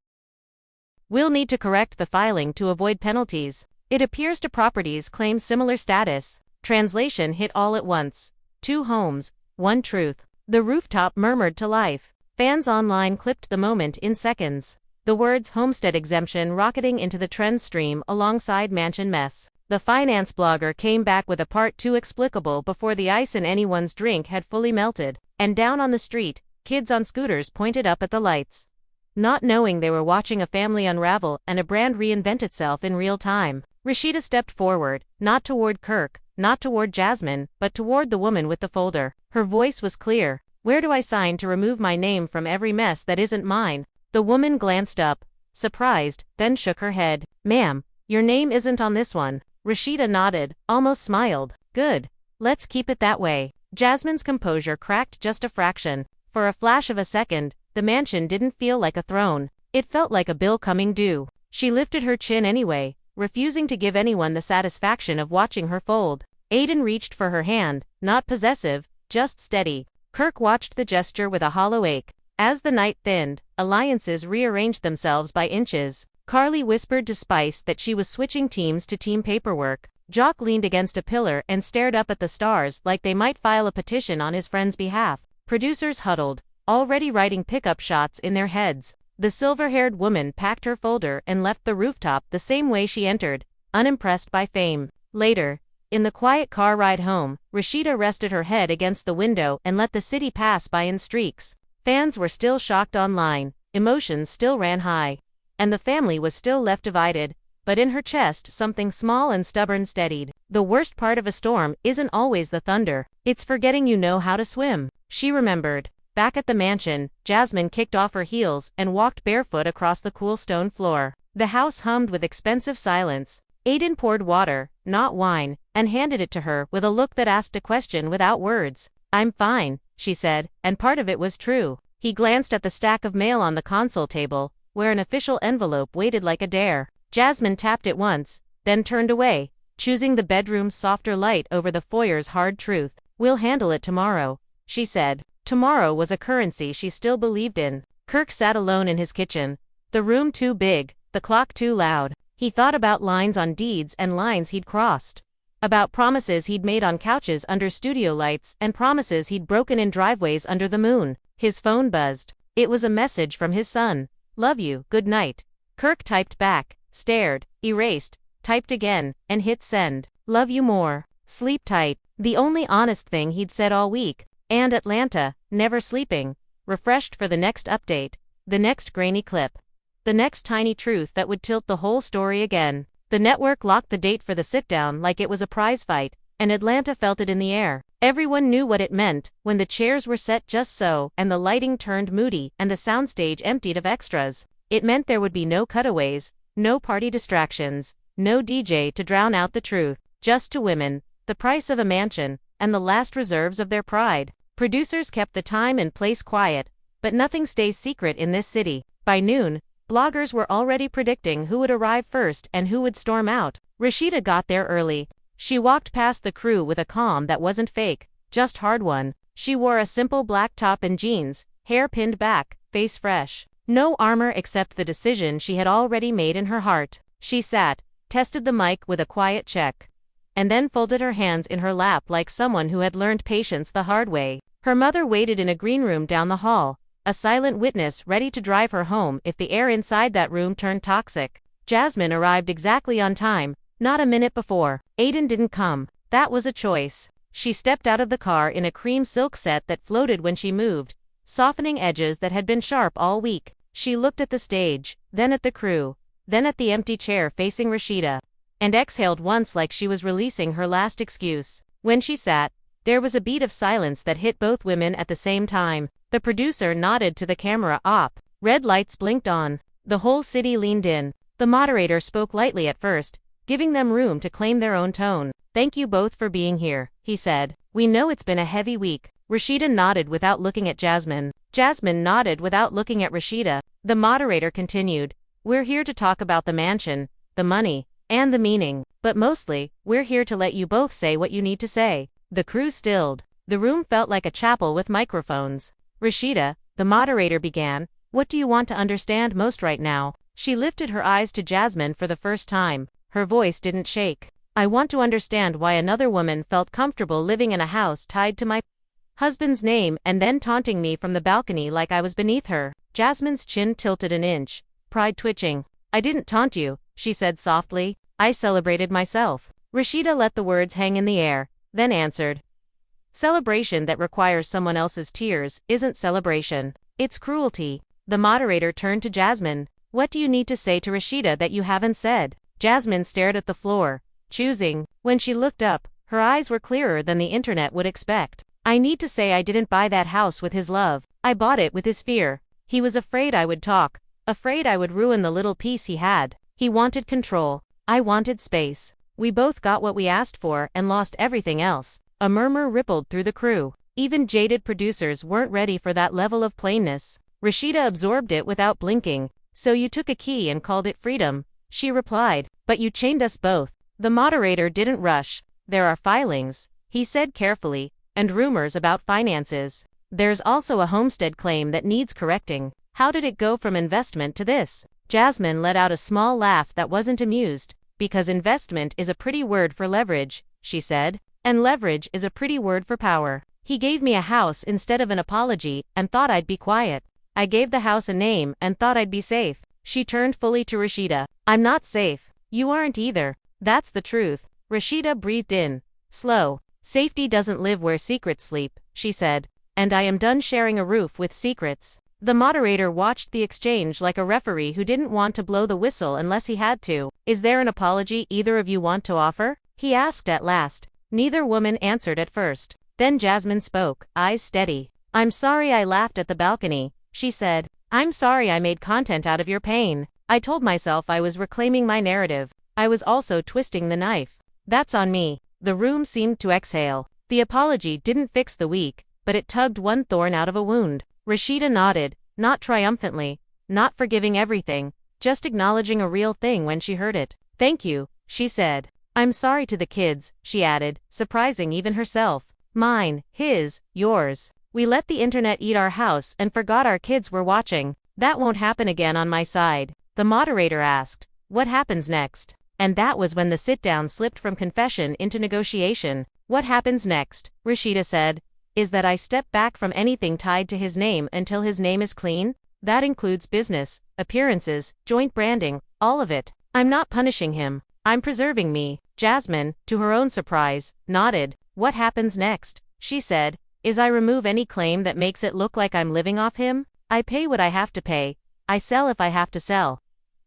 We'll need to correct the filing to avoid penalties. It appears 2 properties claim similar status. Translation hit all at once. 2 homes, 1 truth. The rooftop murmured to life. Fans online clipped the moment in seconds. the words homestead exemption rocketing into the trend stream alongside mansion mess. The finance blogger came back with a part 2 explicable before the ice in anyone's drink had fully melted. And down on the street, kids on scooters pointed up at the lights, not knowing they were watching a family unravel and a brand reinvent itself in real time. Rasheeda stepped forward, not toward Kirk, not toward Jasmine, but toward the woman with the folder. Her voice was clear. Where do I sign to remove my name from every mess that isn't mine? The woman glanced up, surprised, then shook her head. Ma'am, your name isn't on this one. Rasheeda nodded, almost smiled. Good. Let's keep it that way. Jasmine's composure cracked just a fraction. For a flash of a second, the mansion didn't feel like a throne. It felt like a bill coming due. She lifted her chin anyway, refusing to give anyone the satisfaction of watching her fold. Aiden reached for her hand, not possessive, just steady. Kirk watched the gesture with a hollow ache. As the night thinned, alliances rearranged themselves by inches. Carly whispered to Spice that she was switching teams to team paperwork. Jock leaned against a pillar and stared up at the stars like they might file a petition on his friend's behalf. Producers huddled, already writing pickup shots in their heads. The silver-haired woman packed her folder and left the rooftop the same way she entered, unimpressed by fame. Later, in the quiet car ride home, Rasheeda rested her head against the window and let the city pass by in streaks. Fans were still shocked online, emotions still ran high, and the family was still left divided, but in her chest something small and stubborn steadied. The worst part of a storm isn't always the thunder, it's forgetting you know how to swim. She remembered. Back at the mansion, Jasmine kicked off her heels and walked barefoot across the cool stone floor. The house hummed with expensive silence. Aiden poured water, not wine, and handed it to her with a look that asked a question without words. I'm fine, she said, and part of it was true. He glanced at the stack of mail on the console table, where an official envelope waited like a dare. Jasmine tapped it once, then turned away, choosing the bedroom's softer light over the foyer's hard truth. We'll handle it tomorrow, she said. Tomorrow was a currency she still believed in. Kirk sat alone in his kitchen, the room too big, the clock too loud. He thought about lines on deeds and lines he'd crossed. About promises he'd made on couches under studio lights and promises he'd broken in driveways under the moon. His phone buzzed. It was a message from his son. Love you, good night. Kirk typed back, stared, erased, typed again, and hit send. Love you more. Sleep tight. The only honest thing he'd said all week. And Atlanta, never sleeping, refreshed for the next update, the next grainy clip, the next tiny truth that would tilt the whole story again. The network locked the date for the sit-down like it was a prize fight, and Atlanta felt it in the air. Everyone knew what it meant when the chairs were set just so and the lighting turned moody and the soundstage emptied of extras. It meant there would be no cutaways, no party distractions, no DJ to drown out the truth, just two women, the price of a mansion, and the last reserves of their pride. Producers kept the time and place quiet, but nothing stays secret in this city. By noon, bloggers were already predicting who would arrive first and who would storm out. Rasheeda got there early. She walked past the crew with a calm that wasn't fake, just hard one. She wore a simple black top and jeans, hair pinned back, face fresh. No armor except the decision she had already made in her heart. She sat, tested the mic with a quiet check, and then folded her hands in her lap like someone who had learned patience the hard way. Her mother waited in a green room down the hall, a silent witness ready to drive her home if the air inside that room turned toxic. Jasmine arrived exactly on time, not a minute before. Aiden didn't come. That was a choice. She stepped out of the car in a cream silk set that floated when she moved, softening edges that had been sharp all week. She looked at the stage, then at the crew, then at the empty chair facing Rasheeda, and exhaled once like she was releasing her last excuse. When she sat, there was a beat of silence that hit both women at the same time. The producer nodded to the camera op. Red lights blinked on. The whole city leaned in. The moderator spoke lightly at first, giving them room to claim their own tone. Thank you both for being here, he said. We know it's been a heavy week. Rasheeda nodded without looking at Jasmine. Jasmine nodded without looking at Rasheeda. The moderator continued. We're here to talk about the mansion, the money, and the meaning. But mostly, we're here to let you both say what you need to say. The crew stilled. The room felt like a chapel with microphones. Rasheeda, the moderator began, what do you want to understand most right now? She lifted her eyes to Jasmine for the first time. Her voice didn't shake. I want to understand why another woman felt comfortable living in a house tied to my husband's name and then taunting me from the balcony like I was beneath her. Jasmine's chin tilted an inch, pride twitching. I didn't taunt you, she said softly. I celebrated myself. Rasheeda let the words hang in the air, then answered. Celebration that requires someone else's tears isn't celebration. It's cruelty. The moderator turned to Jasmine. What do you need to say to Rasheeda that you haven't said? Jasmine stared at the floor, choosing. When she looked up, her eyes were clearer than the internet would expect. I need to say I didn't buy that house with his love. I bought it with his fear. He was afraid I would talk, afraid I would ruin the little peace he had. He wanted control. I wanted space. We both got what we asked for and lost everything else. A murmur rippled through the crew. Even jaded producers weren't ready for that level of plainness. Rasheeda absorbed it without blinking. So you took a key and called it freedom, she replied. But you chained us both. The moderator didn't rush. There are filings, he said carefully, and rumors about finances. There's also a homestead claim that needs correcting. How did it go from investment to this? Jasmine let out a small laugh that wasn't amused. Because investment is a pretty word for leverage, she said, and leverage is a pretty word for power. He gave me a house instead of an apology and thought I'd be quiet. I gave the house a name and thought I'd be safe. She turned fully to Rasheeda. I'm not safe. You aren't either. That's the truth. Rasheeda breathed in. Slow. Safety doesn't live where secrets sleep, she said. And I am done sharing a roof with secrets. The moderator watched the exchange like a referee who didn't want to blow the whistle unless he had to. Is there an apology either of you want to offer? He asked at last. Neither woman answered at first. Then Jasmine spoke, eyes steady. I'm sorry I laughed at the balcony, she said. I'm sorry I made content out of your pain. I told myself I was reclaiming my narrative. I was also twisting the knife. That's on me. The room seemed to exhale. The apology didn't fix the weak, but it tugged one thorn out of a wound. Rasheeda nodded, not triumphantly, not forgiving everything, just acknowledging a real thing when she heard it. Thank you, she said. I'm sorry to the kids, she added, surprising even herself. Mine, his, yours. We let the internet eat our house and forgot our kids were watching. That won't happen again on my side. The moderator asked, what happens next? And that was when the sit-down slipped from confession into negotiation. What happens next, Rasheeda said, is that I step back from anything tied to his name until his name is clean. That includes business, appearances, joint branding, all of it. I'm not punishing him. I'm preserving me. Jasmine, to her own surprise, nodded. What happens next, she said, is I remove any claim that makes it look like I'm living off him. I pay what I have to pay. I sell if I have to sell.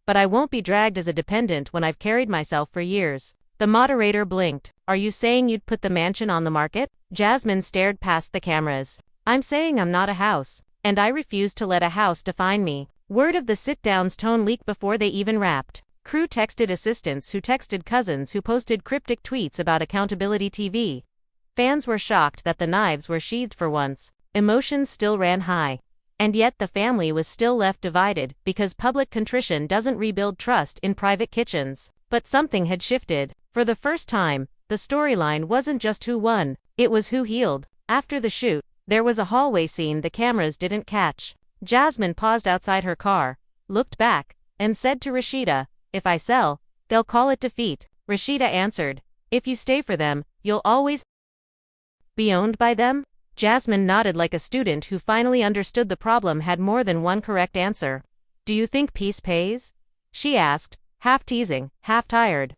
But I won't be dragged as a dependent when I've carried myself for years. The moderator blinked. Are you saying you'd put the mansion on the market? Jasmine stared past the cameras. I'm saying I'm not a house. And I refuse to let a house define me. Word of the sit-down's tone leaked before they even wrapped. Crew texted assistants who texted cousins who posted cryptic tweets about accountability TV. Fans were shocked that the knives were sheathed for once. Emotions still ran high. And yet the family was still left divided because public contrition doesn't rebuild trust in private kitchens. But something had shifted. For the first time, the storyline wasn't just who won, it was who healed. After the shoot, there was a hallway scene the cameras didn't catch. Jasmine paused outside her car, looked back, and said to Rasheeda, if I sell, they'll call it defeat. Rasheeda answered, if you stay for them, you'll always be owned by them? Jasmine nodded like a student who finally understood the problem had more than one correct answer. Do you think peace pays? She asked, half teasing, half tired.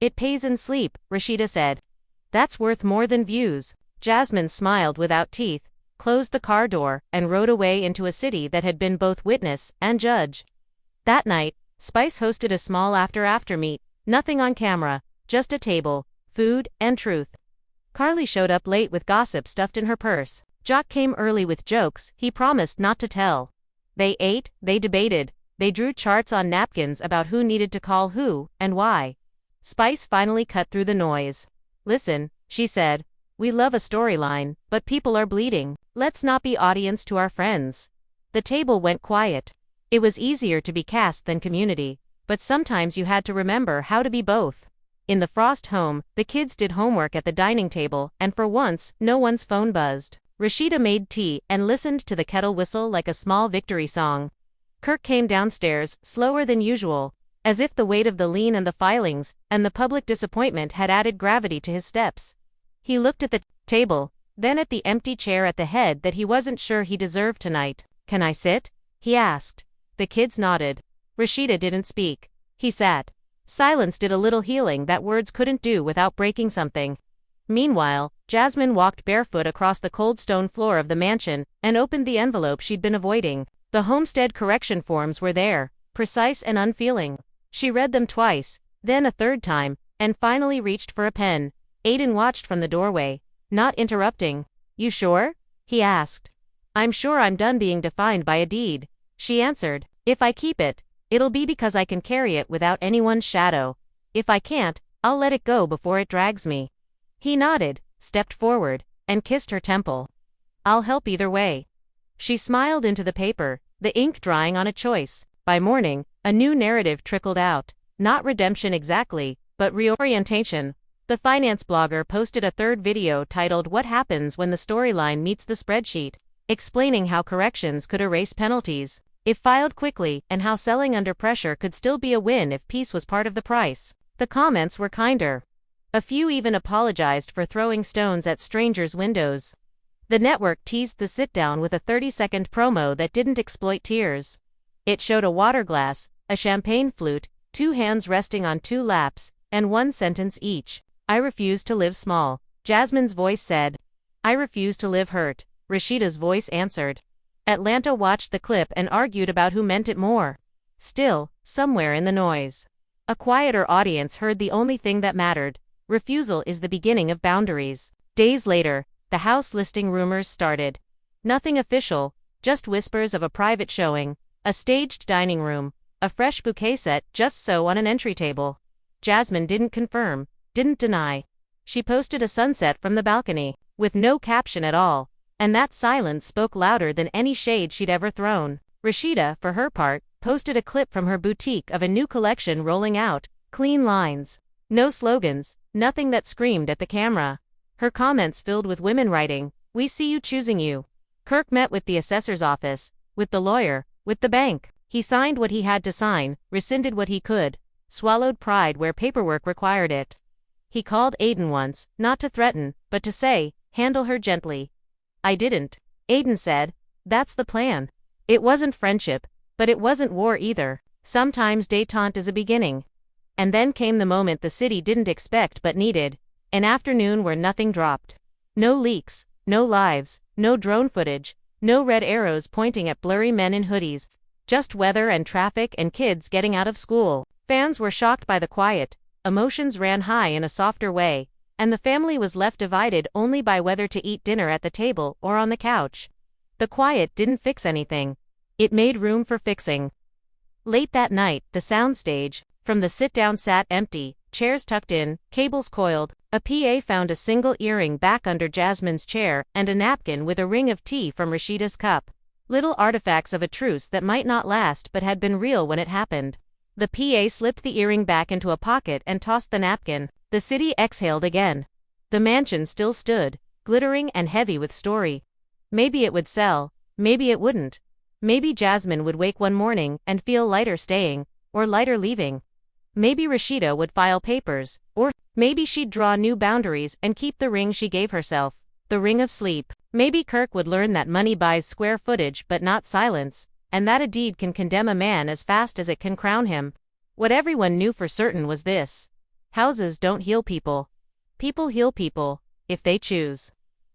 It pays in sleep, Rasheeda said. That's worth more than views. Jasmine smiled without teeth, closed the car door, and rode away into a city that had been both witness and judge. That night, Spice hosted a small after meet, nothing on camera, just a table, food, and truth. Carly showed up late with gossip stuffed in her purse. Jock came early with jokes he promised not to tell. They ate, they debated, they drew charts on napkins about who needed to call who, and why. Spice finally cut through the noise. Listen, she said, we love a storyline, but people are bleeding. Let's not be audience to our friends. The table went quiet. It was easier to be cast than community, but sometimes you had to remember how to be both. In the Frost home, the kids did homework at the dining table, and for once, no one's phone buzzed. Rasheeda made tea and listened to the kettle whistle like a small victory song. Kirk came downstairs, slower than usual, as if the weight of the lien and the filings, and the public disappointment had added gravity to his steps. He looked at the table, then at the empty chair at the head that he wasn't sure he deserved tonight. Can I sit? He asked. The kids nodded. Rasheeda didn't speak. He sat. Silence did a little healing that words couldn't do without breaking something. Meanwhile, Jasmine walked barefoot across the cold stone floor of the mansion and opened the envelope she'd been avoiding. The homestead correction forms were there, precise and unfeeling. She read them twice, then a third time, and finally reached for a pen. Aiden watched from the doorway, not interrupting. "You sure?" he asked. "I'm sure I'm done being defined by a deed," she answered. "If I keep it, it'll be because I can carry it without anyone's shadow. If I can't, I'll let it go before it drags me." He nodded, stepped forward, and kissed her temple. "I'll help either way." She smiled into the paper, the ink drying on a choice. By morning, a new narrative trickled out. Not redemption exactly, but reorientation. The finance blogger posted a third video titled "What Happens When the Storyline Meets the Spreadsheet," explaining how corrections could erase penalties if filed quickly, and how selling under pressure could still be a win if peace was part of the price. The comments were kinder. A few even apologized for throwing stones at strangers' windows. The network teased the sit-down with a 30-second promo that didn't exploit tears. It showed a water glass, a champagne flute, two hands resting on two laps, and one sentence each. "I refuse to live small," Jasmine's voice said. "I refuse to live hurt," Rasheeda's voice answered. Atlanta watched the clip and argued about who meant it more. Still, somewhere in the noise, a quieter audience heard the only thing that mattered. Refusal is the beginning of boundaries. Days later, the house listing rumors started. Nothing official, just whispers of a private showing, a staged dining room, a fresh bouquet set just so on an entry table. Jasmine didn't confirm, didn't deny. She posted a sunset from the balcony, with no caption at all, and that silence spoke louder than any shade she'd ever thrown. Rasheeda, for her part, posted a clip from her boutique of a new collection rolling out. Clean lines. No slogans, nothing that screamed at the camera. Her comments filled with women writing, "We see you choosing you." Kirk met with the assessor's office, with the lawyer, with the bank. He signed what he had to sign, rescinded what he could, swallowed pride where paperwork required it. He called Aiden once, not to threaten, but to say, "Handle her gently." "I didn't." Aiden said, "That's the plan." It wasn't friendship, but it wasn't war either. Sometimes détente is a beginning. And then came the moment the city didn't expect but needed. An afternoon where nothing dropped. No leaks, no lives, no drone footage, no red arrows pointing at blurry men in hoodies. Just weather and traffic and kids getting out of school. Fans were shocked by the quiet, emotions ran high in a softer way, and the family was left divided only by whether to eat dinner at the table or on the couch. The quiet didn't fix anything. It made room for fixing. Late that night, the soundstage, from the sit-down sat empty, chairs tucked in, cables coiled. A PA found a single earring back under Jasmine's chair and a napkin with a ring of tea from Rasheeda's cup. Little artifacts of a truce that might not last but had been real when it happened. The PA slipped the earring back into a pocket and tossed the napkin. The city exhaled again. The mansion still stood, glittering and heavy with story. Maybe it would sell, maybe it wouldn't. Maybe Jasmine would wake one morning and feel lighter staying, or lighter leaving. Maybe Rasheeda would file papers, or maybe she'd draw new boundaries and keep the ring she gave herself, the ring of sleep. Maybe Kirk would learn that money buys square footage but not silence, and that a deed can condemn a man as fast as it can crown him. What everyone knew for certain was this: houses don't heal people. People heal people, if they choose.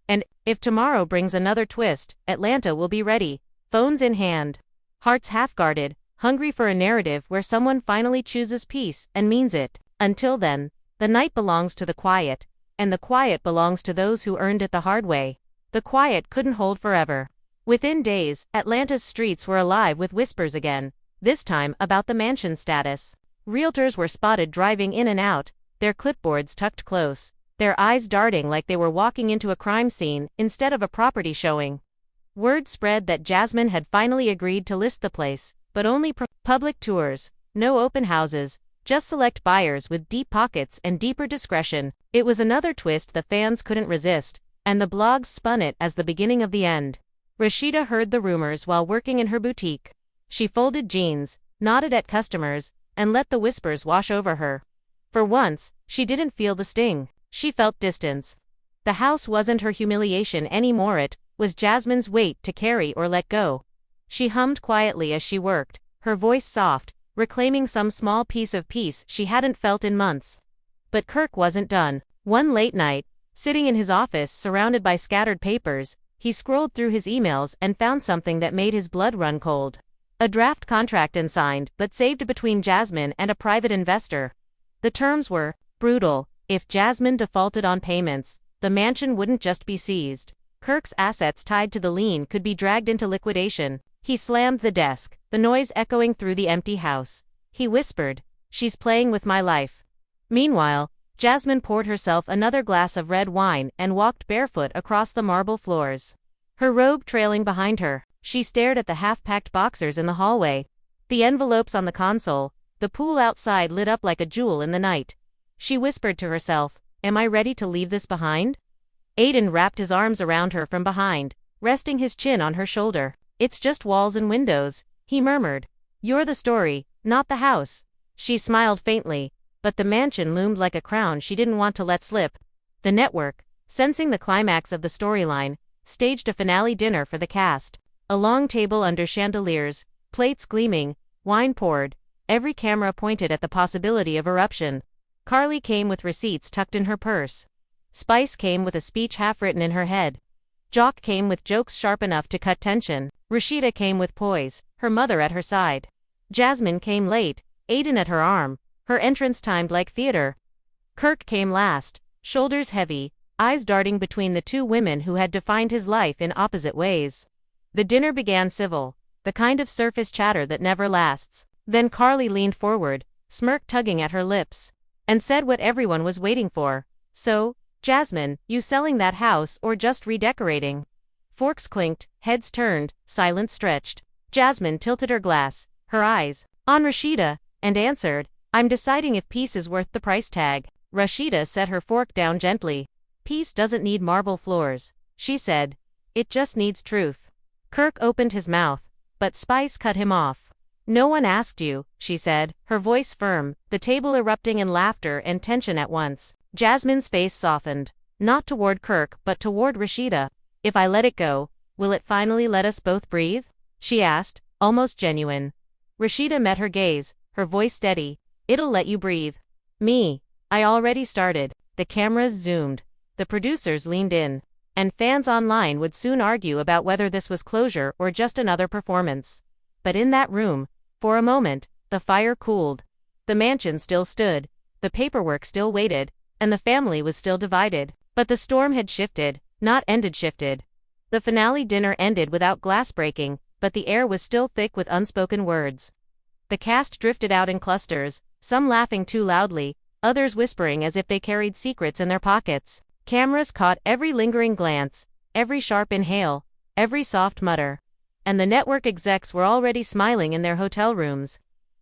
And if tomorrow brings another twist, Atlanta will be ready, phones in hand, hearts half-guarded, hungry for a narrative where someone finally chooses peace and means it. Until then, the night belongs to the quiet, and the quiet belongs to those who earned it the hard way. The quiet couldn't hold forever. Within days, Atlanta's streets were alive with whispers again, this time about the mansion status. Realtors were spotted driving in and out, their clipboards tucked close, their eyes darting like they were walking into a crime scene instead of a property showing. Word spread that Jasmine had finally agreed to list the place, but only public tours, no open houses, just select buyers with deep pockets and deeper discretion. It was another twist the fans couldn't resist, and the blogs spun it as the beginning of the end. Rasheeda heard the rumors while working in her boutique. She folded jeans, nodded at customers, and let the whispers wash over her. For once, she didn't feel the sting. She felt distance. The house wasn't her humiliation anymore, it was Jasmine's weight to carry or let go. She hummed quietly as she worked, her voice soft, reclaiming some small piece of peace she hadn't felt in months. But Kirk wasn't done. One late night, sitting in his office surrounded by scattered papers, he scrolled through his emails and found something that made his blood run cold. A draft contract unsigned but saved between Jasmine and a private investor. The terms were brutal. If Jasmine defaulted on payments, the mansion wouldn't just be seized. Kirk's assets tied to the lien could be dragged into liquidation. He slammed the desk, the noise echoing through the empty house. He whispered, "She's playing with my life." Meanwhile, Jasmine poured herself another glass of red wine and walked barefoot across the marble floors. Her robe trailing behind her, she stared at the half-packed boxers in the hallway. The envelopes on the console, the pool outside lit up like a jewel in the night. She whispered to herself, "Am I ready to leave this behind?" Aiden wrapped his arms around her from behind, resting his chin on her shoulder. "It's just walls and windows," he murmured. "You're the story, not the house." She smiled faintly, but the mansion loomed like a crown she didn't want to let slip. The network, sensing the climax of the storyline, staged a finale dinner for the cast. A long table under chandeliers, plates gleaming, wine poured, every camera pointed at the possibility of eruption. Carly came with receipts tucked in her purse. Spice came with a speech half-written in her head. Jock came with jokes sharp enough to cut tension. Rasheeda came with poise, her mother at her side. Jasmine came late, Aiden at her arm, her entrance timed like theater. Kirk came last, shoulders heavy, eyes darting between the two women who had defined his life in opposite ways. The dinner began civil, the kind of surface chatter that never lasts. Then Carly leaned forward, smirk tugging at her lips, and said what everyone was waiting for. "So, Jasmine, you selling that house or just redecorating?" Forks clinked, heads turned, silence stretched. Jasmine tilted her glass, her eyes on Rasheeda, and answered, "I'm deciding if peace is worth the price tag." Rasheeda set her fork down gently. "Peace doesn't need marble floors," she said. "It just needs truth." Kirk opened his mouth, but Spice cut him off. "No one asked you," she said, her voice firm, the table erupting in laughter and tension at once. Jasmine's face softened, not toward Kirk but toward Rasheeda. "If I let it go, will it finally let us both breathe?" she asked, almost genuine. Rasheeda met her gaze, her voice steady. "It'll let you breathe. Me. I already started." The cameras zoomed. The producers leaned in. And fans online would soon argue about whether this was closure or just another performance. But in that room, for a moment, the fire cooled. The mansion still stood, the paperwork still waited, and the family was still divided. But the storm had shifted, not ended shifted. The finale dinner ended without glass breaking, but the air was still thick with unspoken words. The cast drifted out in clusters, some laughing too loudly, others whispering as if they carried secrets in their pockets. Cameras caught every lingering glance, every sharp inhale, every soft mutter. And the network execs were already smiling in their hotel rooms.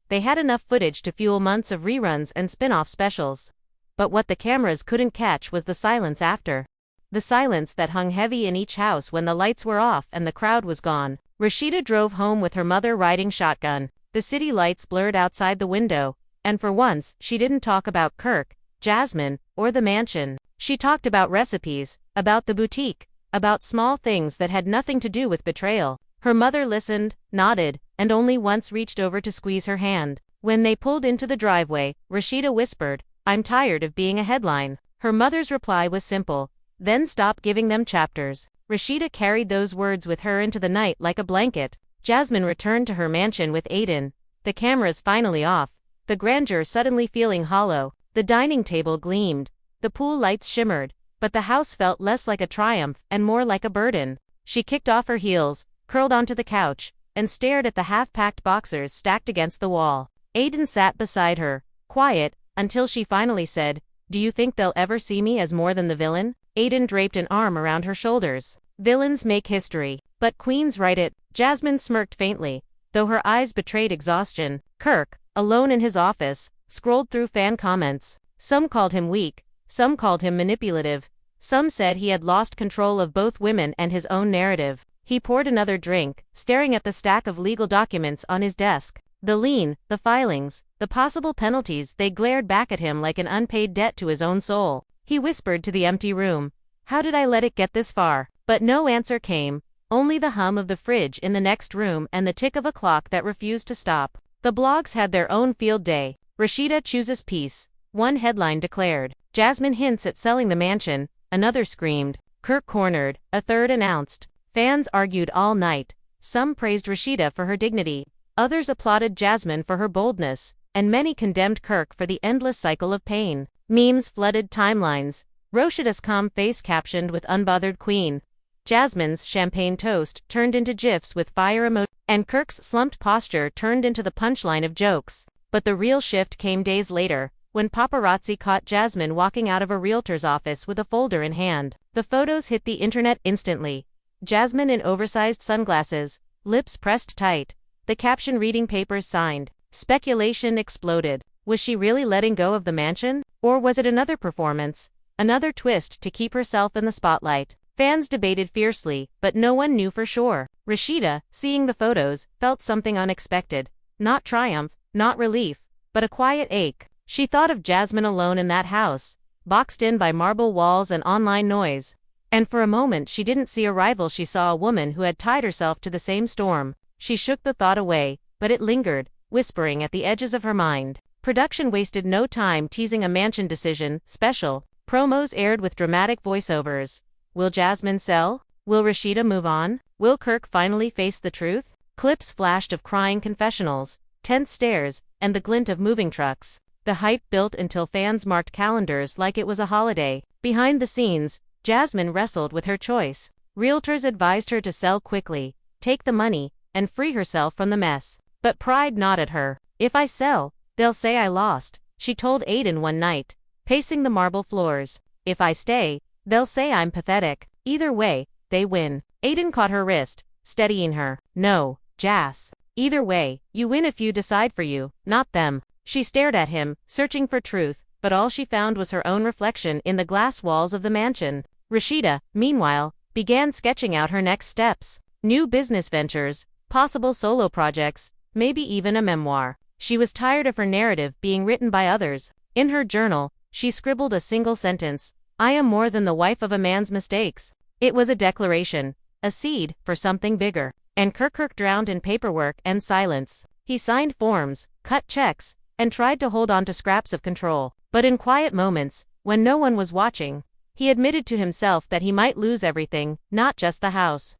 They had enough footage to fuel months of reruns and spin-off specials. But what the cameras couldn't catch was the silence after. The silence that hung heavy in each house when the lights were off and the crowd was gone. Rasheeda drove home with her mother riding shotgun. The city lights blurred outside the window, and for once, she didn't talk about Kirk, Jasmine, or the mansion. She talked about recipes, about the boutique, about small things that had nothing to do with betrayal. Her mother listened, nodded, and only once reached over to squeeze her hand. When they pulled into the driveway, Rasheeda whispered, "I'm tired of being a headline." Her mother's reply was simple, "Then stop giving them chapters." Rasheeda carried those words with her into the night like a blanket. Jasmine returned to her mansion with Aiden, the cameras finally off, the grandeur suddenly feeling hollow. The dining table gleamed, the pool lights shimmered, but the house felt less like a triumph and more like a burden. She kicked off her heels, curled onto the couch, and stared at the half-packed boxers stacked against the wall. Aiden sat beside her, quiet, until she finally said, "Do you think they'll ever see me as more than the villain?" Aiden draped an arm around her shoulders. "Villains make history, but queens write it." Jasmine smirked faintly, though her eyes betrayed exhaustion. Kirk, alone in his office, scrolled through fan comments. Some called him weak, some called him manipulative, some said he had lost control of both women and his own narrative. He poured another drink, staring at the stack of legal documents on his desk. The lien, the filings, the possible penalties, they glared back at him like an unpaid debt to his own soul. He whispered to the empty room, "How did I let it get this far?" But no answer came, only the hum of the fridge in the next room and the tick of a clock that refused to stop. The blogs had their own field day. Rasheeda chooses peace. One headline declared. Jasmine hints at selling the mansion. Another screamed. Kirk cornered. A third announced. Fans argued all night. Some praised Rasheeda for her dignity. Others applauded Jasmine for her boldness. And many condemned Kirk for the endless cycle of pain. Memes flooded timelines. Rasheeda's calm face captioned with unbothered queen. Jasmine's champagne toast turned into gifs with fire emojis. And Kirk's slumped posture turned into the punchline of jokes. But the real shift came days later, when paparazzi caught Jasmine walking out of a realtor's office with a folder in hand. The photos hit the internet instantly. Jasmine in oversized sunglasses, lips pressed tight, the caption reading papers signed. Speculation exploded. Was she really letting go of the mansion? Or was it another performance? Another twist to keep herself in the spotlight? Fans debated fiercely, but no one knew for sure. Rasheeda, seeing the photos, felt something unexpected. Not triumph, not relief, but a quiet ache. She thought of Jasmine alone in that house, boxed in by marble walls and online noise. And for a moment she didn't see a rival, she saw a woman who had tied herself to the same storm. She shook the thought away, but it lingered, whispering at the edges of her mind. Production wasted no time teasing a mansion decision special. Promos aired with dramatic voiceovers. Will Jasmine sell? Will Rasheeda move on? Will Kirk finally face the truth? Clips flashed of crying confessionals, tense stares, and the glint of moving trucks. The hype built until fans marked calendars like it was a holiday. Behind the scenes, Jasmine wrestled with her choice. Realtors advised her to sell quickly, take the money, and free herself from the mess. But pride nodded her. If I sell, they'll say I lost, she told Aiden one night, pacing the marble floors. If I stay, they'll say I'm pathetic. Either way, they win. Aiden caught her wrist, steadying her. No, Jas. Either way, you win if you decide for you, not them. She stared at him, searching for truth, but all she found was her own reflection in the glass walls of the mansion. Rasheeda, meanwhile, began sketching out her next steps. New business ventures, possible solo projects, maybe even a memoir. She was tired of her narrative being written by others. In her journal, she scribbled a single sentence. I am more than the wife of a man's mistakes. It was a declaration, a seed for something bigger. And Kirk drowned in paperwork and silence. He signed forms, cut checks, and tried to hold on to scraps of control. But in quiet moments, when no one was watching, he admitted to himself that he might lose everything, not just the house.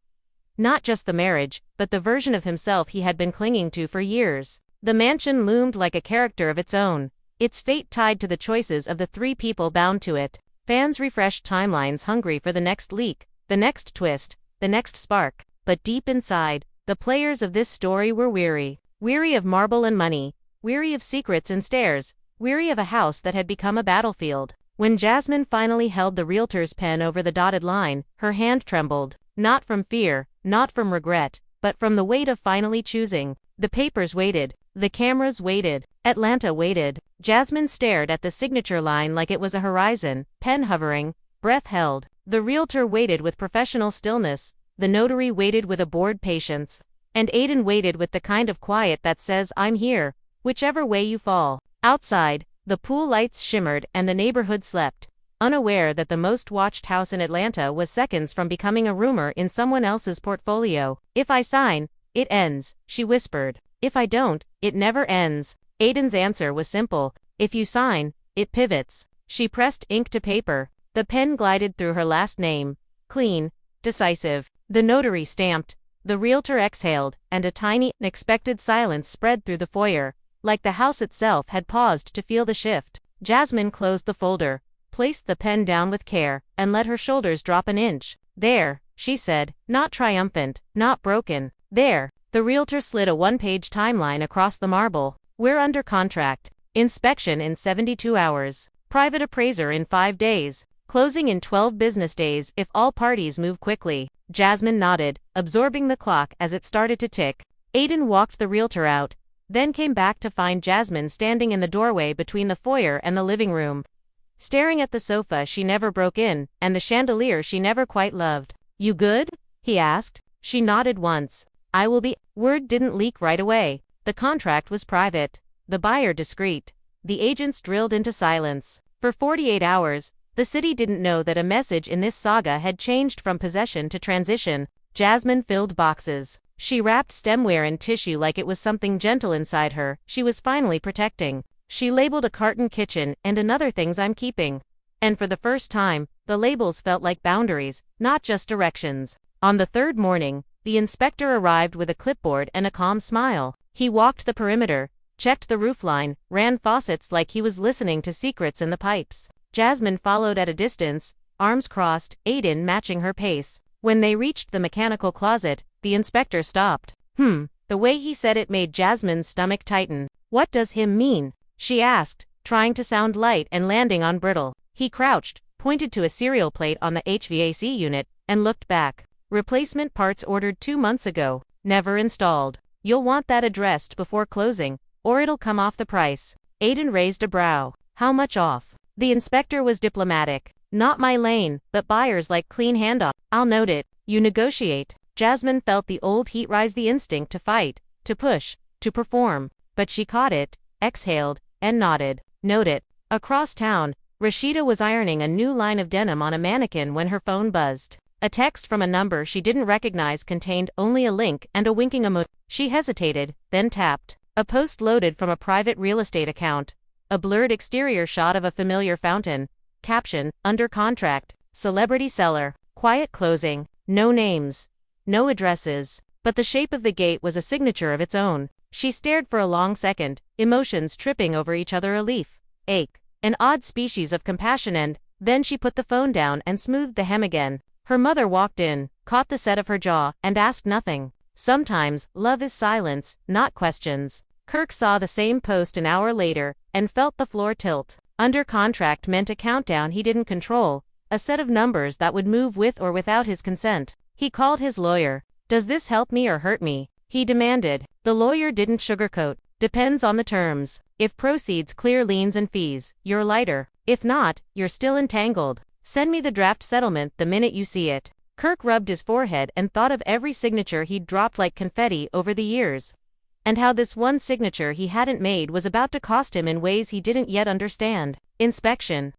Not just the marriage, but the version of himself he had been clinging to for years. The mansion loomed like a character of its own, its fate tied to the choices of the three people bound to it. Fans refreshed timelines hungry for the next leak, the next twist, the next spark. But deep inside, the players of this story were weary. Weary of marble and money, weary of secrets and stares, weary of a house that had become a battlefield. When Jasmine finally held the realtor's pen over the dotted line, her hand trembled. Not from fear, not from regret, but from the weight of finally choosing. The papers waited. The cameras waited. Atlanta waited. Jasmine stared at the signature line like it was a horizon, pen hovering, breath held. The realtor waited with professional stillness. The notary waited with a bored patience. And Aiden waited with the kind of quiet that says, I'm here, whichever way you fall. Outside, the pool lights shimmered and the neighborhood slept, unaware that the most watched house in Atlanta was seconds from becoming a rumor in someone else's portfolio. If I sign, it ends, she whispered. If I don't, it never ends. Aiden's answer was simple. If you sign, it pivots. She pressed ink to paper. The pen glided through her last name. Clean, decisive. The notary stamped. The realtor exhaled, and a tiny, unexpected silence spread through the foyer, like the house itself had paused to feel the shift. Jasmine closed the folder, placed the pen down with care, and let her shoulders drop an inch. There, she said, not triumphant, not broken. There. The realtor slid a one-page timeline across the marble. We're under contract. Inspection in 72 hours. Private appraiser in 5 days. Closing in 12 business days if all parties move quickly. Jasmine nodded, absorbing the clock as it started to tick. Aiden walked the realtor out, then came back to find Jasmine standing in the doorway between the foyer and the living room, staring at the sofa she never broke in, and the chandelier she never quite loved. You good? He asked. She nodded once. I will be. Word didn't leak right away. The contract was private. The buyer discreet. The agents drilled into silence. For 48 hours, the city didn't know that a message in this saga had changed from possession to transition. Jasmine filled boxes. She wrapped stemware in tissue like it was something gentle inside her, she was finally protecting. She labeled a carton kitchen and another things I'm keeping. And for the first time, the labels felt like boundaries, not just directions. On the third morning, the inspector arrived with a clipboard and a calm smile. He walked the perimeter, checked the roofline, ran faucets like he was listening to secrets in the pipes. Jasmine followed at a distance, arms crossed, Aiden matching her pace. When they reached the mechanical closet, the inspector stopped. The way he said it made Jasmine's stomach tighten. What does him mean? She asked, trying to sound light and landing on brittle. He crouched, pointed to a serial plate on the HVAC unit, and looked back. Replacement parts ordered 2 months ago, never installed. You'll want that addressed before closing, or it'll come off the price. Aiden raised a brow. How much off? The inspector was diplomatic. Not my lane, but buyers like clean handoff. I'll note it. You negotiate. Jasmine felt the old heat rise, the instinct to fight, to push, to perform. But she caught it, exhaled, and nodded. Note it. Across town, Rasheeda was ironing a new line of denim on a mannequin when her phone buzzed. A text from a number she didn't recognize contained only a link and a winking emoji. She hesitated, then tapped. A post loaded from a private real estate account. A blurred exterior shot of a familiar fountain. Caption, under contract, celebrity seller, quiet closing, no names, no addresses. But the shape of the gate was a signature of its own. She stared for a long second, emotions tripping over each other, a leaf, ache, an odd species of compassion, and then she put the phone down and smoothed the hem again. Her mother walked in, caught the set of her jaw, and asked nothing. Sometimes, love is silence, not questions. Kirk saw the same post an hour later, and felt the floor tilt. Under contract meant a countdown he didn't control, a set of numbers that would move with or without his consent. He called his lawyer. Does this help me or hurt me? He demanded. The lawyer didn't sugarcoat. Depends on the terms. If proceeds clear liens and fees, you're lighter. If not, you're still entangled. Send me the draft settlement the minute you see it. Kirk rubbed his forehead and thought of every signature he'd dropped like confetti over the years. And how this one signature he hadn't made was about to cost him in ways he didn't yet understand. Inspection.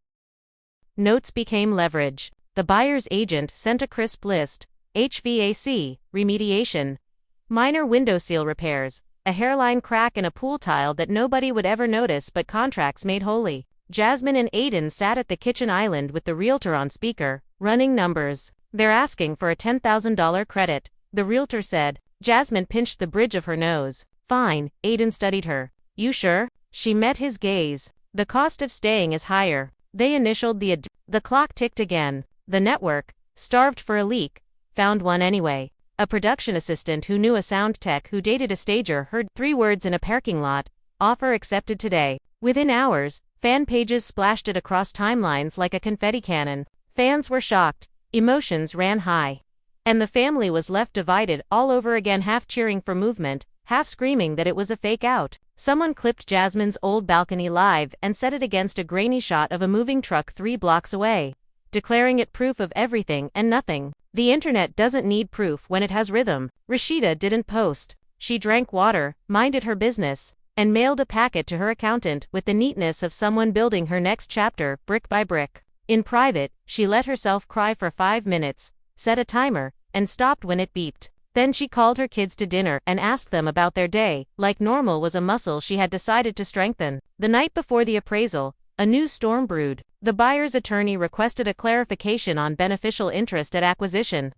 Notes became leverage. The buyer's agent sent a crisp list. HVAC, remediation, minor window seal repairs, a hairline crack in a pool tile that nobody would ever notice but contracts made wholly. Jasmine and Aiden sat at the kitchen island with the realtor on speaker, running numbers. They're asking for a $10,000 credit, the realtor said. Jasmine pinched the bridge of her nose. Fine, Aiden studied her. You sure? She met his gaze. The cost of staying is higher. They initialed the clock ticked again. The network, starved for a leak, found one anyway. A production assistant who knew a sound tech who dated a stager heard 3 words in a parking lot. Offer accepted today. Within hours, fan pages splashed it across timelines like a confetti cannon. Fans were shocked. Emotions ran high. And the family was left divided all over again, half cheering for movement, half screaming that it was a fake out. Someone clipped Jasmine's old balcony live and set it against a grainy shot of a moving truck 3 blocks away, declaring it proof of everything and nothing. The internet doesn't need proof when it has rhythm. Rasheeda didn't post. She drank water, minded her business, and mailed a packet to her accountant with the neatness of someone building her next chapter, brick by brick. In private, she let herself cry for 5 minutes, set a timer, and stopped when it beeped. Then she called her kids to dinner and asked them about their day, like normal was a muscle she had decided to strengthen. The night before the appraisal, a new storm brewed. The buyer's attorney requested a clarification on beneficial interest at acquisition.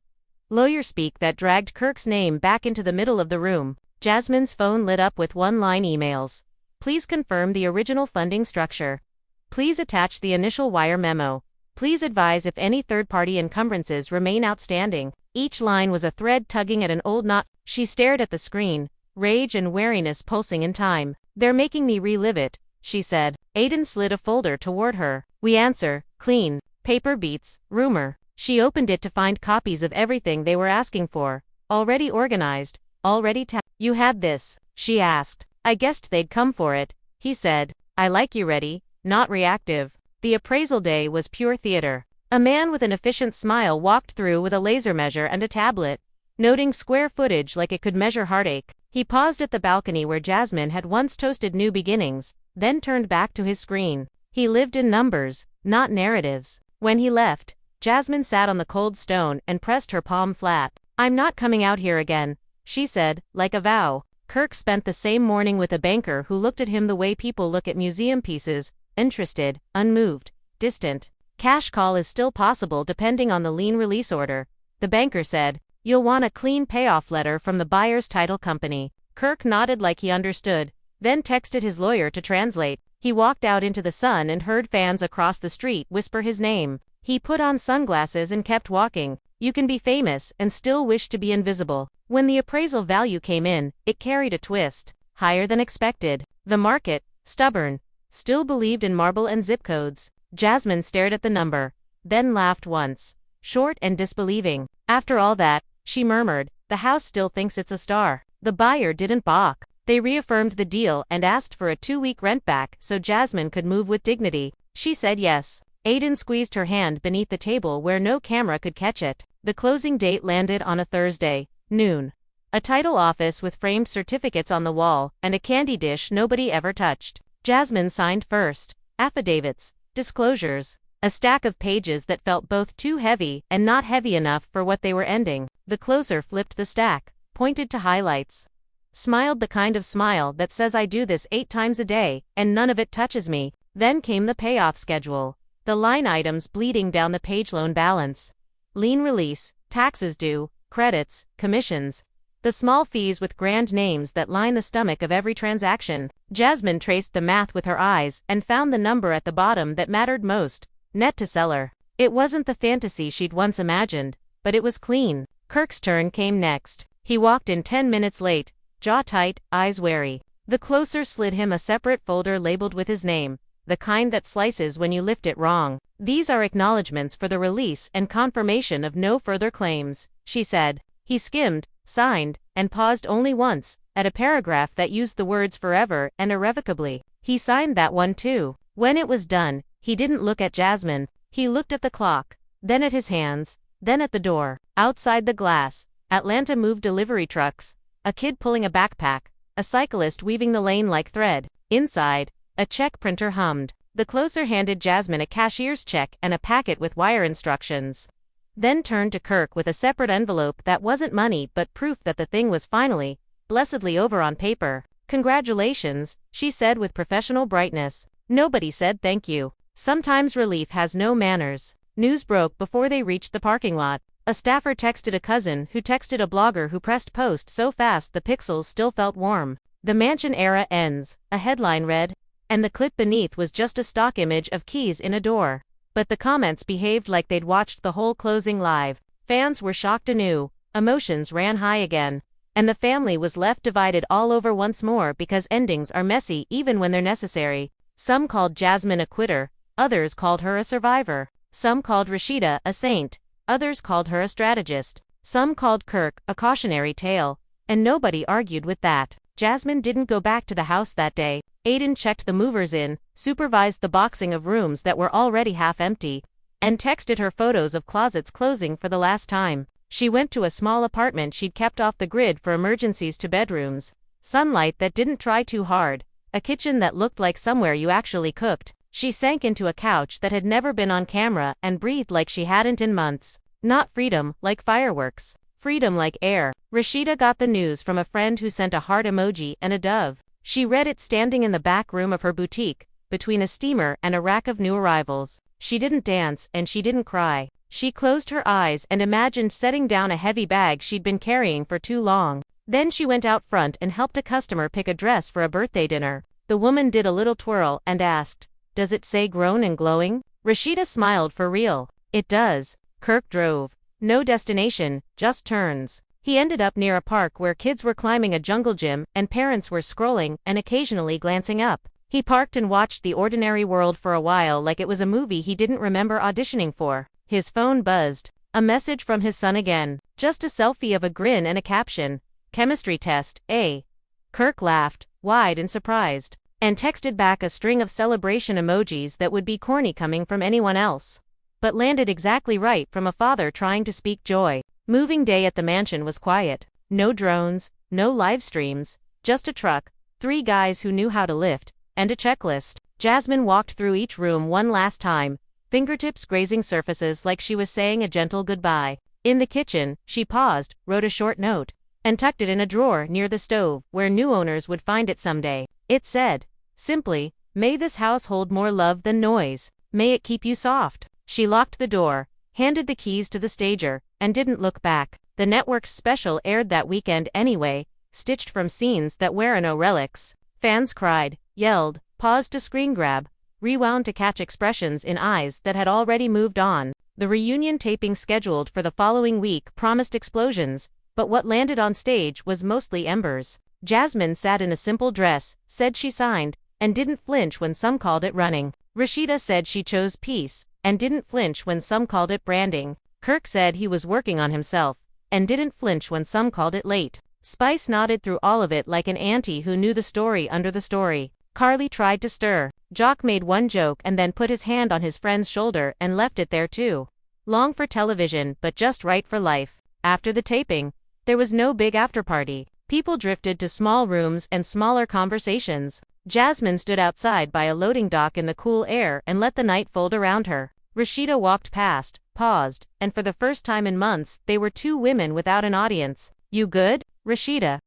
Lawyer speak that dragged Kirk's name back into the middle of the room. Jasmine's phone lit up with one-line emails. Please confirm the original funding structure. Please attach the initial wire memo. Please advise if any third-party encumbrances remain outstanding. Each line was a thread tugging at an old knot. She stared at the screen, rage and wariness pulsing in time. They're making me relive it, she said. Aiden slid a folder toward her. We answer, clean, paper beats, rumor. She opened it to find copies of everything they were asking for. Already organized, already You had this, she asked. I guessed they'd come for it, he said. I like you ready, not reactive. The appraisal day was pure theater. A man with an efficient smile walked through with a laser measure and a tablet, noting square footage like it could measure heartache. He paused at the balcony where Jasmine had once toasted new beginnings, then turned back to his screen. He lived in numbers, not narratives. When he left, Jasmine sat on the cold stone and pressed her palm flat. I'm not coming out here again, she said, like a vow. Kirk spent the same morning with a banker who looked at him the way people look at museum pieces, interested, unmoved, distant. Cash call is still possible depending on the lien release order, the banker said. You'll want a clean payoff letter from the buyer's title company. Kirk nodded like he understood, then texted his lawyer to translate. He walked out into the sun and heard fans across the street whisper his name. He put on sunglasses and kept walking. You can be famous and still wish to be invisible. When the appraisal value came in, it carried a twist. Higher than expected. The market, stubborn, still believed in marble and zip codes. Jasmine stared at the number, then laughed once. Short and disbelieving. After all that, she murmured, the house still thinks it's a star. The buyer didn't balk. They reaffirmed the deal and asked for a 2-week rent back so Jasmine could move with dignity. She said yes. Aiden squeezed her hand beneath the table where no camera could catch it. The closing date landed on a Thursday, noon. A title office with framed certificates on the wall and a candy dish nobody ever touched. Jasmine signed first. Affidavits, disclosures, a stack of pages that felt both too heavy and not heavy enough for what they were ending. The closer flipped the stack, pointed to highlights, smiled the kind of smile that says I do this 8 times a day, and none of it touches me. Then came the payoff schedule. The line items bleeding down the page: loan balance, lien release, taxes due, credits, commissions. The small fees with grand names that line the stomach of every transaction. Jasmine traced the math with her eyes and found the number at the bottom that mattered most. Net to seller. It wasn't the fantasy she'd once imagined, but it was clean. Kirk's turn came next. He walked in 10 minutes late, jaw tight, eyes wary. The closer slid him a separate folder labeled with his name, the kind that slices when you lift it wrong. These are acknowledgments for the release and confirmation of no further claims, she said. He skimmed, signed, and paused only once, at a paragraph that used the words forever and irrevocably. He signed that one too. When it was done, he didn't look at Jasmine. He looked at the clock, then at his hands, then at the door. Outside the glass, Atlanta moved delivery trucks, a kid pulling a backpack, a cyclist weaving the lane like thread. Inside, a check printer hummed. The closer handed Jasmine a cashier's check and a packet with wire instructions. Then turned to Kirk with a separate envelope that wasn't money but proof that the thing was finally, blessedly over on paper. Congratulations, she said with professional brightness. Nobody said thank you. Sometimes relief has no manners. News broke before they reached the parking lot. A staffer texted a cousin who texted a blogger who pressed post so fast the pixels still felt warm. The mansion era ends, a headline read, and the clip beneath was just a stock image of keys in a door. But the comments behaved like they'd watched the whole closing live. Fans were shocked anew, emotions ran high again, and the family was left divided all over once more because endings are messy even when they're necessary. Some called Jasmine a quitter, others called her a survivor. Some called Rasheeda a saint, others called her a strategist. Some called Kirk a cautionary tale, and nobody argued with that. Jasmine didn't go back to the house that day. Aiden checked the movers in, supervised the boxing of rooms that were already half empty, and texted her photos of closets closing for the last time. She went to a small apartment she'd kept off the grid for emergencies to bedrooms. Sunlight that didn't try too hard, a kitchen that looked like somewhere you actually cooked. She sank into a couch that had never been on camera and breathed like she hadn't in months. Not freedom, like fireworks. Freedom like air. Rasheeda got the news from a friend who sent a heart emoji and a dove. She read it standing in the back room of her boutique, between a steamer and a rack of new arrivals. She didn't dance and she didn't cry. She closed her eyes and imagined setting down a heavy bag she'd been carrying for too long. Then she went out front and helped a customer pick a dress for a birthday dinner. The woman did a little twirl and asked, "Does it say grown and glowing?" Rasheeda smiled for real. "It does." Kirk drove. No destination, just turns. He ended up near a park where kids were climbing a jungle gym and parents were scrolling and occasionally glancing up. He parked and watched the ordinary world for a while like it was a movie he didn't remember auditioning for. His phone buzzed. A message from his son again. Just a selfie of a grin and a caption. "Chemistry test, A." Kirk laughed, wide and surprised, and texted back a string of celebration emojis that would be corny coming from anyone else, but landed exactly right from a father trying to speak joy. Moving day at the mansion was quiet. No drones, no live streams, just a truck, 3 guys who knew how to lift, and a checklist. Jasmine walked through each room one last time, fingertips grazing surfaces like she was saying a gentle goodbye. In the kitchen, she paused, wrote a short note, and tucked it in a drawer near the stove where new owners would find it someday. It said, simply, "May this house hold more love than noise. May it keep you soft." She locked the door, handed the keys to the stager, and didn't look back. The network's special aired that weekend anyway, stitched from scenes that were no relics. Fans cried, yelled, paused to screen grab, rewound to catch expressions in eyes that had already moved on. The reunion taping scheduled for the following week promised explosions, but what landed on stage was mostly embers. Jasmine sat in a simple dress, said she signed, and didn't flinch when some called it running. Rasheeda said she chose peace, and didn't flinch when some called it branding. Kirk said he was working on himself, and didn't flinch when some called it late. Spice nodded through all of it like an auntie who knew the story under the story. Carly tried to stir. Jock made one joke and then put his hand on his friend's shoulder and left it there too. Long for television, but just right for life. After the taping, there was no big afterparty. People drifted to small rooms and smaller conversations. Jasmine stood outside by a loading dock in the cool air and let the night fold around her. Rasheeda walked past, paused, and for the first time in months, they were two women without an audience. "You good, Rasheeda?"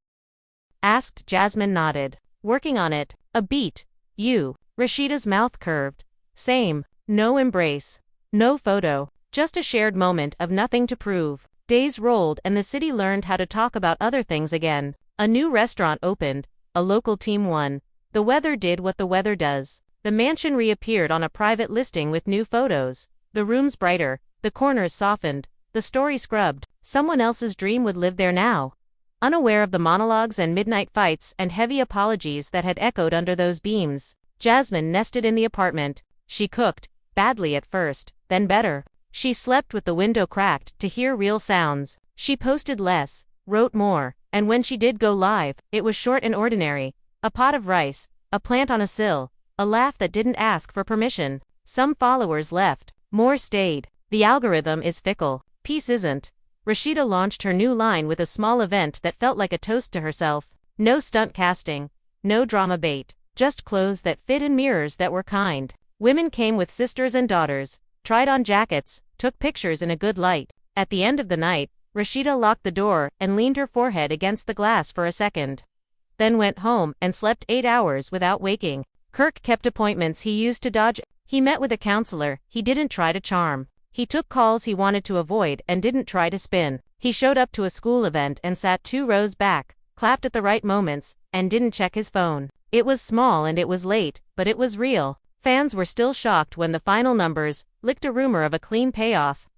asked. Jasmine nodded. "Working on it. A beat. You." Rasheeda's mouth curved. "Same. No embrace. No photo. Just a shared moment of nothing to prove." Days rolled and the city learned how to talk about other things again. A new restaurant opened. A local team won. The weather did what the weather does. The mansion reappeared on a private listing with new photos. The rooms brighter. The corners softened. The story scrubbed. Someone else's dream would live there now. Unaware of the monologues and midnight fights and heavy apologies that had echoed under those beams, Jasmine nested in the apartment. She cooked, badly at first, then better. She slept with the window cracked to hear real sounds. She posted less, wrote more, and when she did go live, it was short and ordinary. A pot of rice, a plant on a sill, a laugh that didn't ask for permission. Some followers left, more stayed. The algorithm is fickle. Peace isn't. Rasheeda launched her new line with a small event that felt like a toast to herself. No stunt casting, no drama bait, just clothes that fit and mirrors that were kind. Women came with sisters and daughters, tried on jackets, took pictures in a good light. At the end of the night, Rasheeda locked the door and leaned her forehead against the glass for a second. Then went home and slept 8 hours without waking. Kirk kept appointments he used to dodge. He met with a counselor he didn't try to charm. He took calls he wanted to avoid and didn't try to spin. He showed up to a school event and sat 2 rows back, clapped at the right moments, and didn't check his phone. It was small and it was late, but it was real. Fans were still shocked when the final numbers licked a rumor of a clean payoff.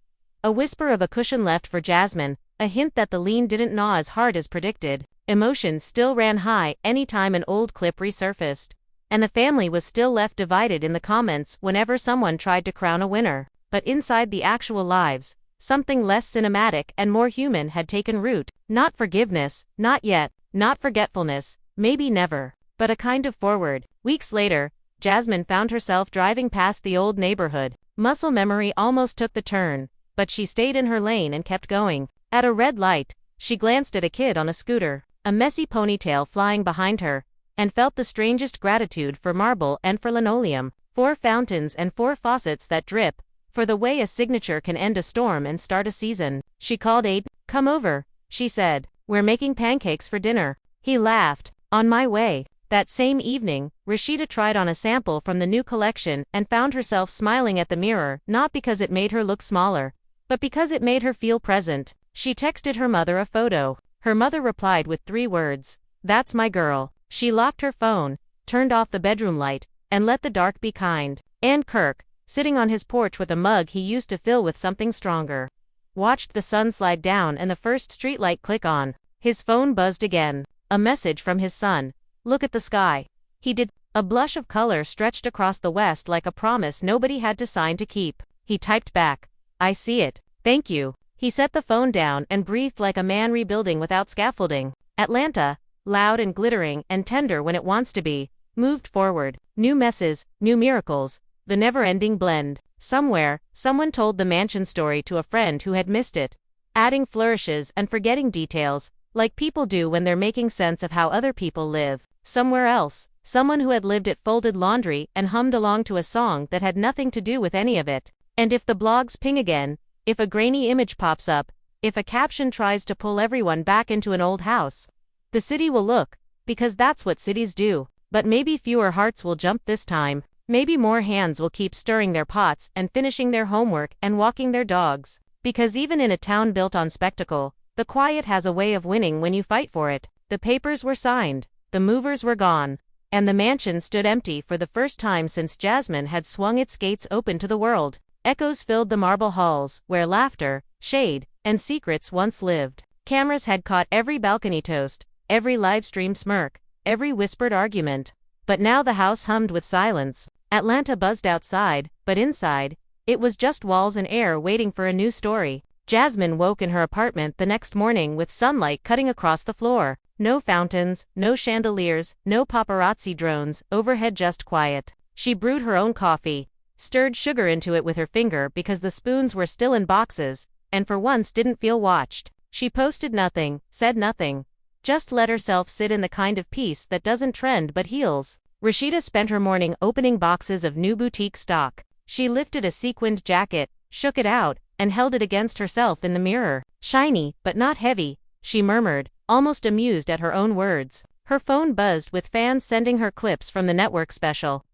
A whisper of a cushion left for Jasmine, a hint that the lean didn't gnaw as hard as predicted. Emotions still ran high anytime an old clip resurfaced. And the family was still left divided in the comments whenever someone tried to crown a winner. But inside the actual lives, something less cinematic and more human had taken root. Not forgiveness, not yet, not forgetfulness, maybe never, but a kind of forward. Weeks later, Jasmine found herself driving past the old neighborhood. Muscle memory almost took the turn, but she stayed in her lane and kept going. At a red light, she glanced at a kid on a scooter, a messy ponytail flying behind her, and felt the strangest gratitude for marble and for linoleum, 4 fountains and 4 faucets that drip, for the way a signature can end a storm and start a season. She called Aid. "Come over," she said. "We're making pancakes for dinner." He laughed. "On my way." That same evening, Rasheeda tried on a sample from the new collection and found herself smiling at the mirror, not because it made her look smaller, but because it made her feel present. She texted her mother a photo. Her mother replied with 3 words. "That's my girl." She locked her phone, turned off the bedroom light, and let the dark be kind. And Kirk, sitting on his porch with a mug he used to fill with something stronger, watched the sun slide down and the first streetlight click on. His phone buzzed again. A message from his son. "Look at the sky." He did. A blush of color stretched across the west like a promise nobody had to sign to keep. He typed back. "I see it. Thank you." He set the phone down and breathed like a man rebuilding without scaffolding. Atlanta, loud and glittering and tender when it wants to be, moved forward. New messes, new miracles, the never-ending blend. Somewhere, someone told the mansion story to a friend who had missed it, adding flourishes and forgetting details, like people do when they're making sense of how other people live. Somewhere else, someone who had lived it folded laundry and hummed along to a song that had nothing to do with any of it. And if the blogs ping again, if a grainy image pops up, If a caption tries to pull everyone back into an old house, the city will look, because that's what cities do. But maybe fewer hearts will jump this time. Maybe more hands will keep stirring their pots and finishing their homework and walking their dogs. Because even in a town built on spectacle, the quiet has a way of winning when you fight for it. The papers were signed, the movers were gone, and the mansion stood empty for the first time since Jasmine had swung its gates open to the world. Echoes filled the marble halls, where laughter, shade, and secrets once lived. Cameras had caught every balcony toast, every live-streamed smirk, every whispered argument. But now the house hummed with silence. Atlanta buzzed outside, but inside, it was just walls and air waiting for a new story. Jasmine woke in her apartment the next morning with sunlight cutting across the floor. No fountains, no chandeliers, no paparazzi drones, overhead just quiet. She brewed her own coffee, stirred sugar into it with her finger because the spoons were still in boxes, and for once didn't feel watched. She posted nothing, said nothing. Just let herself sit in the kind of peace that doesn't trend but heals. Rasheeda spent her morning opening boxes of new boutique stock. She lifted a sequined jacket, shook it out, and held it against herself in the mirror. Shiny, but not heavy, she murmured, almost amused at her own words. Her phone buzzed with fans sending her clips from the network special,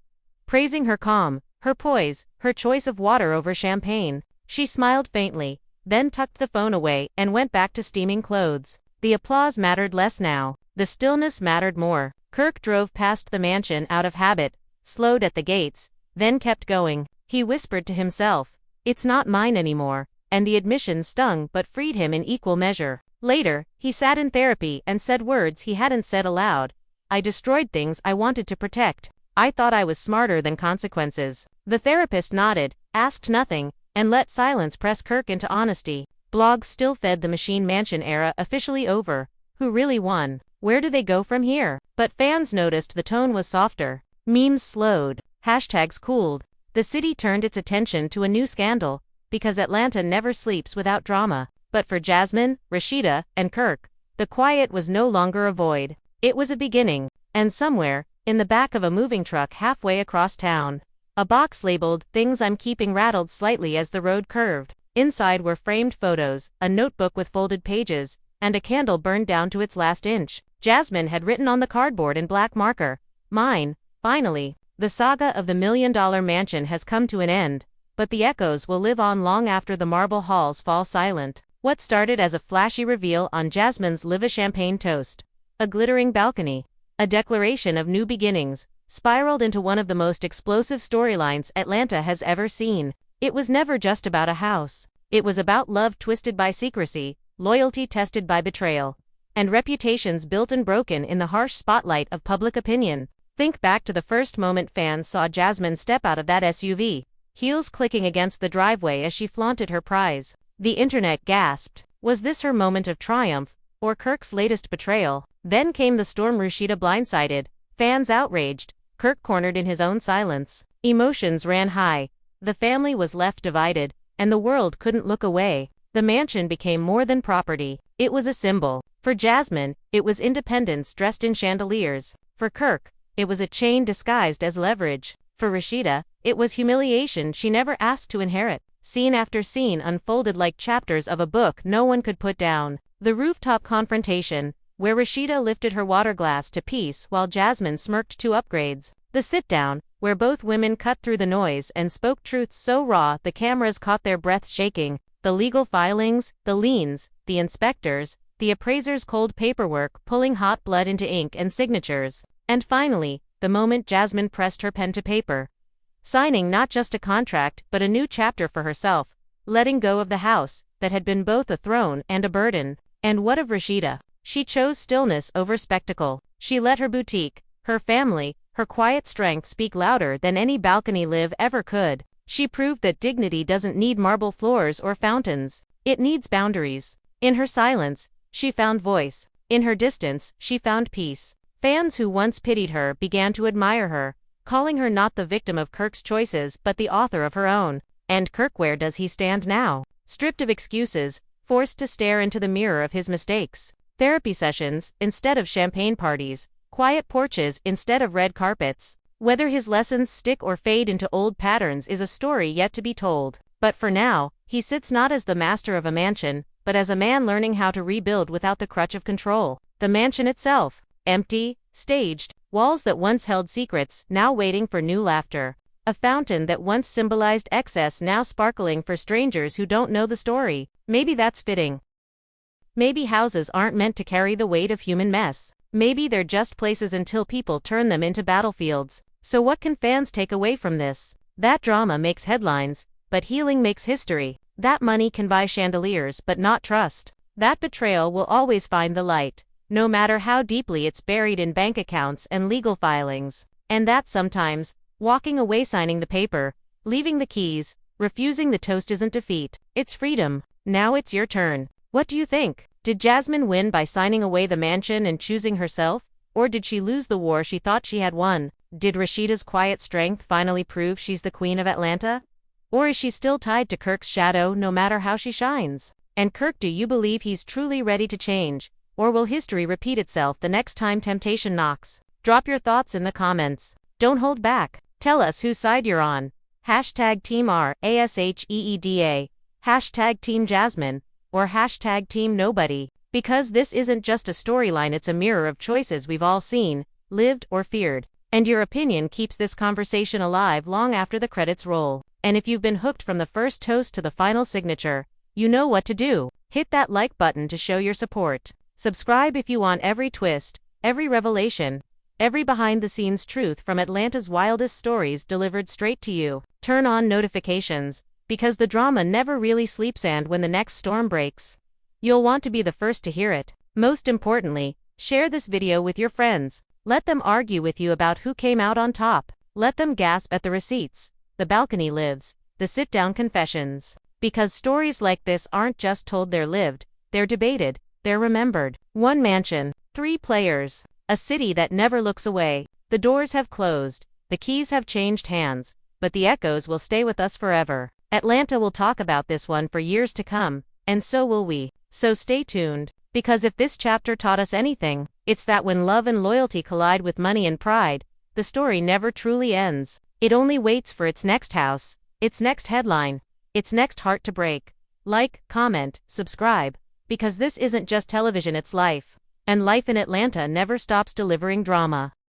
praising her calm, her poise, her choice of water over champagne. She smiled faintly, then tucked the phone away and went back to steaming clothes. The applause mattered less now. The stillness mattered more. Kirk drove past the mansion out of habit, slowed at the gates, then kept going. He whispered to himself, "It's not mine anymore," and the admission stung but freed him in equal measure. Later, he sat in therapy and said words he hadn't said aloud. "I destroyed things I wanted to protect. I thought I was smarter than consequences." The therapist nodded, asked nothing, and let silence press Kirk into honesty. Blogs still fed the machine mansion era officially over. Who really won? Where do they go from here? But fans noticed the tone was softer. Memes slowed. Hashtags cooled. The city turned its attention to a new scandal, because Atlanta never sleeps without drama. But for Jasmine, Rasheeda, and Kirk, the quiet was no longer a void. It was a beginning. And somewhere, in the back of a moving truck halfway across town, a box labeled "Things I'm Keeping" rattled slightly as the road curved. Inside were framed photos, a notebook with folded pages, and a candle burned down to its last inch. Jasmine had written on the cardboard in black marker, "Mine, finally." The saga of the $1 million mansion has come to an end, but the echoes will live on long after the marble halls fall silent. What started as a flashy reveal on Jasmine's Live a Champagne toast, a glittering balcony, a declaration of new beginnings, spiraled into one of the most explosive storylines Atlanta has ever seen. It was never just about a house. It was about love twisted by secrecy, loyalty tested by betrayal, and reputations built and broken in the harsh spotlight of public opinion. Think back to the first moment fans saw Jasmine step out of that SUV, heels clicking against the driveway as she flaunted her prize. The internet gasped. Was this her moment of triumph, or Kirk's latest betrayal? Then came the storm. Rasheeda blindsided, fans outraged, Kirk cornered in his own silence. Emotions ran high. The family was left divided, and the world couldn't look away. The mansion became more than property. It was a symbol. For Jasmine, it was independence dressed in chandeliers. For Kirk, it was a chain disguised as leverage. For Rasheeda, it was humiliation she never asked to inherit. Scene after scene unfolded like chapters of a book no one could put down. The rooftop confrontation, where Rasheeda lifted her water glass to peace while Jasmine smirked two upgrades. The sit-down, where both women cut through the noise and spoke truths so raw the cameras caught their breaths shaking. The legal filings, the liens, the inspectors, the appraisers' cold paperwork pulling hot blood into ink and signatures. And finally, the moment Jasmine pressed her pen to paper, signing not just a contract but a new chapter for herself, letting go of the house that had been both a throne and a burden. And what of Rasheeda? She chose stillness over spectacle. She let her boutique, her family, her quiet strength speak louder than any balcony live ever could. She proved that dignity doesn't need marble floors or fountains. It needs boundaries. In her silence, she found voice. In her distance, she found peace. Fans who once pitied her began to admire her, calling her not the victim of Kirk's choices but the author of her own. And Kirk, where does he stand now? Stripped of excuses, forced to stare into the mirror of his mistakes. Therapy sessions instead of champagne parties, quiet porches instead of red carpets. Whether his lessons stick or fade into old patterns is a story yet to be told. But for now, he sits not as the master of a mansion, but as a man learning how to rebuild without the crutch of control. The mansion itself, empty, staged, walls that once held secrets, now waiting for new laughter. A fountain that once symbolized excess, now sparkling for strangers who don't know the story. Maybe that's fitting. Maybe houses aren't meant to carry the weight of human mess. Maybe they're just places until people turn them into battlefields. So what can fans take away from this? That drama makes headlines, but healing makes history. That money can buy chandeliers but not trust. That betrayal will always find the light, no matter how deeply it's buried in bank accounts and legal filings. And that sometimes, walking away, signing the paper, leaving the keys, refusing the toast isn't defeat. It's freedom. Now it's your turn. What do you think? Did Jasmine win by signing away the mansion and choosing herself? Or did she lose the war she thought she had won? Did Rasheeda's quiet strength finally prove she's the queen of Atlanta? Or is she still tied to Kirk's shadow no matter how she shines? And Kirk, do you believe he's truly ready to change? Or will history repeat itself the next time temptation knocks? Drop your thoughts in the comments. Don't hold back. Tell us whose side you're on. Hashtag Team RASHEEDA. Hashtag Team Jasmine. Or hashtag Team Nobody. Because this isn't just a storyline, it's a mirror of choices we've all seen, lived, or feared. And your opinion keeps this conversation alive long after the credits roll. And if you've been hooked from the first toast to the final signature, you know what to do. Hit that like button to show your support. Subscribe if you want every twist, every revelation, every behind-the-scenes truth from Atlanta's wildest stories delivered straight to you. Turn on notifications, because the drama never really sleeps, and when the next storm breaks, you'll want to be the first to hear it. Most importantly, share this video with your friends. Let them argue with you about who came out on top. Let them gasp at the receipts, the balcony lives, the sit-down confessions. Because stories like this aren't just told, they're lived, they're debated, they're remembered. One mansion, 3 players, a city that never looks away. The doors have closed, the keys have changed hands, but the echoes will stay with us forever. Atlanta will talk about this one for years to come, and so will we. So stay tuned, because if this chapter taught us anything, it's that when love and loyalty collide with money and pride, the story never truly ends. It only waits for its next house, its next headline, its next heart to break. Like, comment, subscribe, because this isn't just television, it's life. And life in Atlanta never stops delivering drama.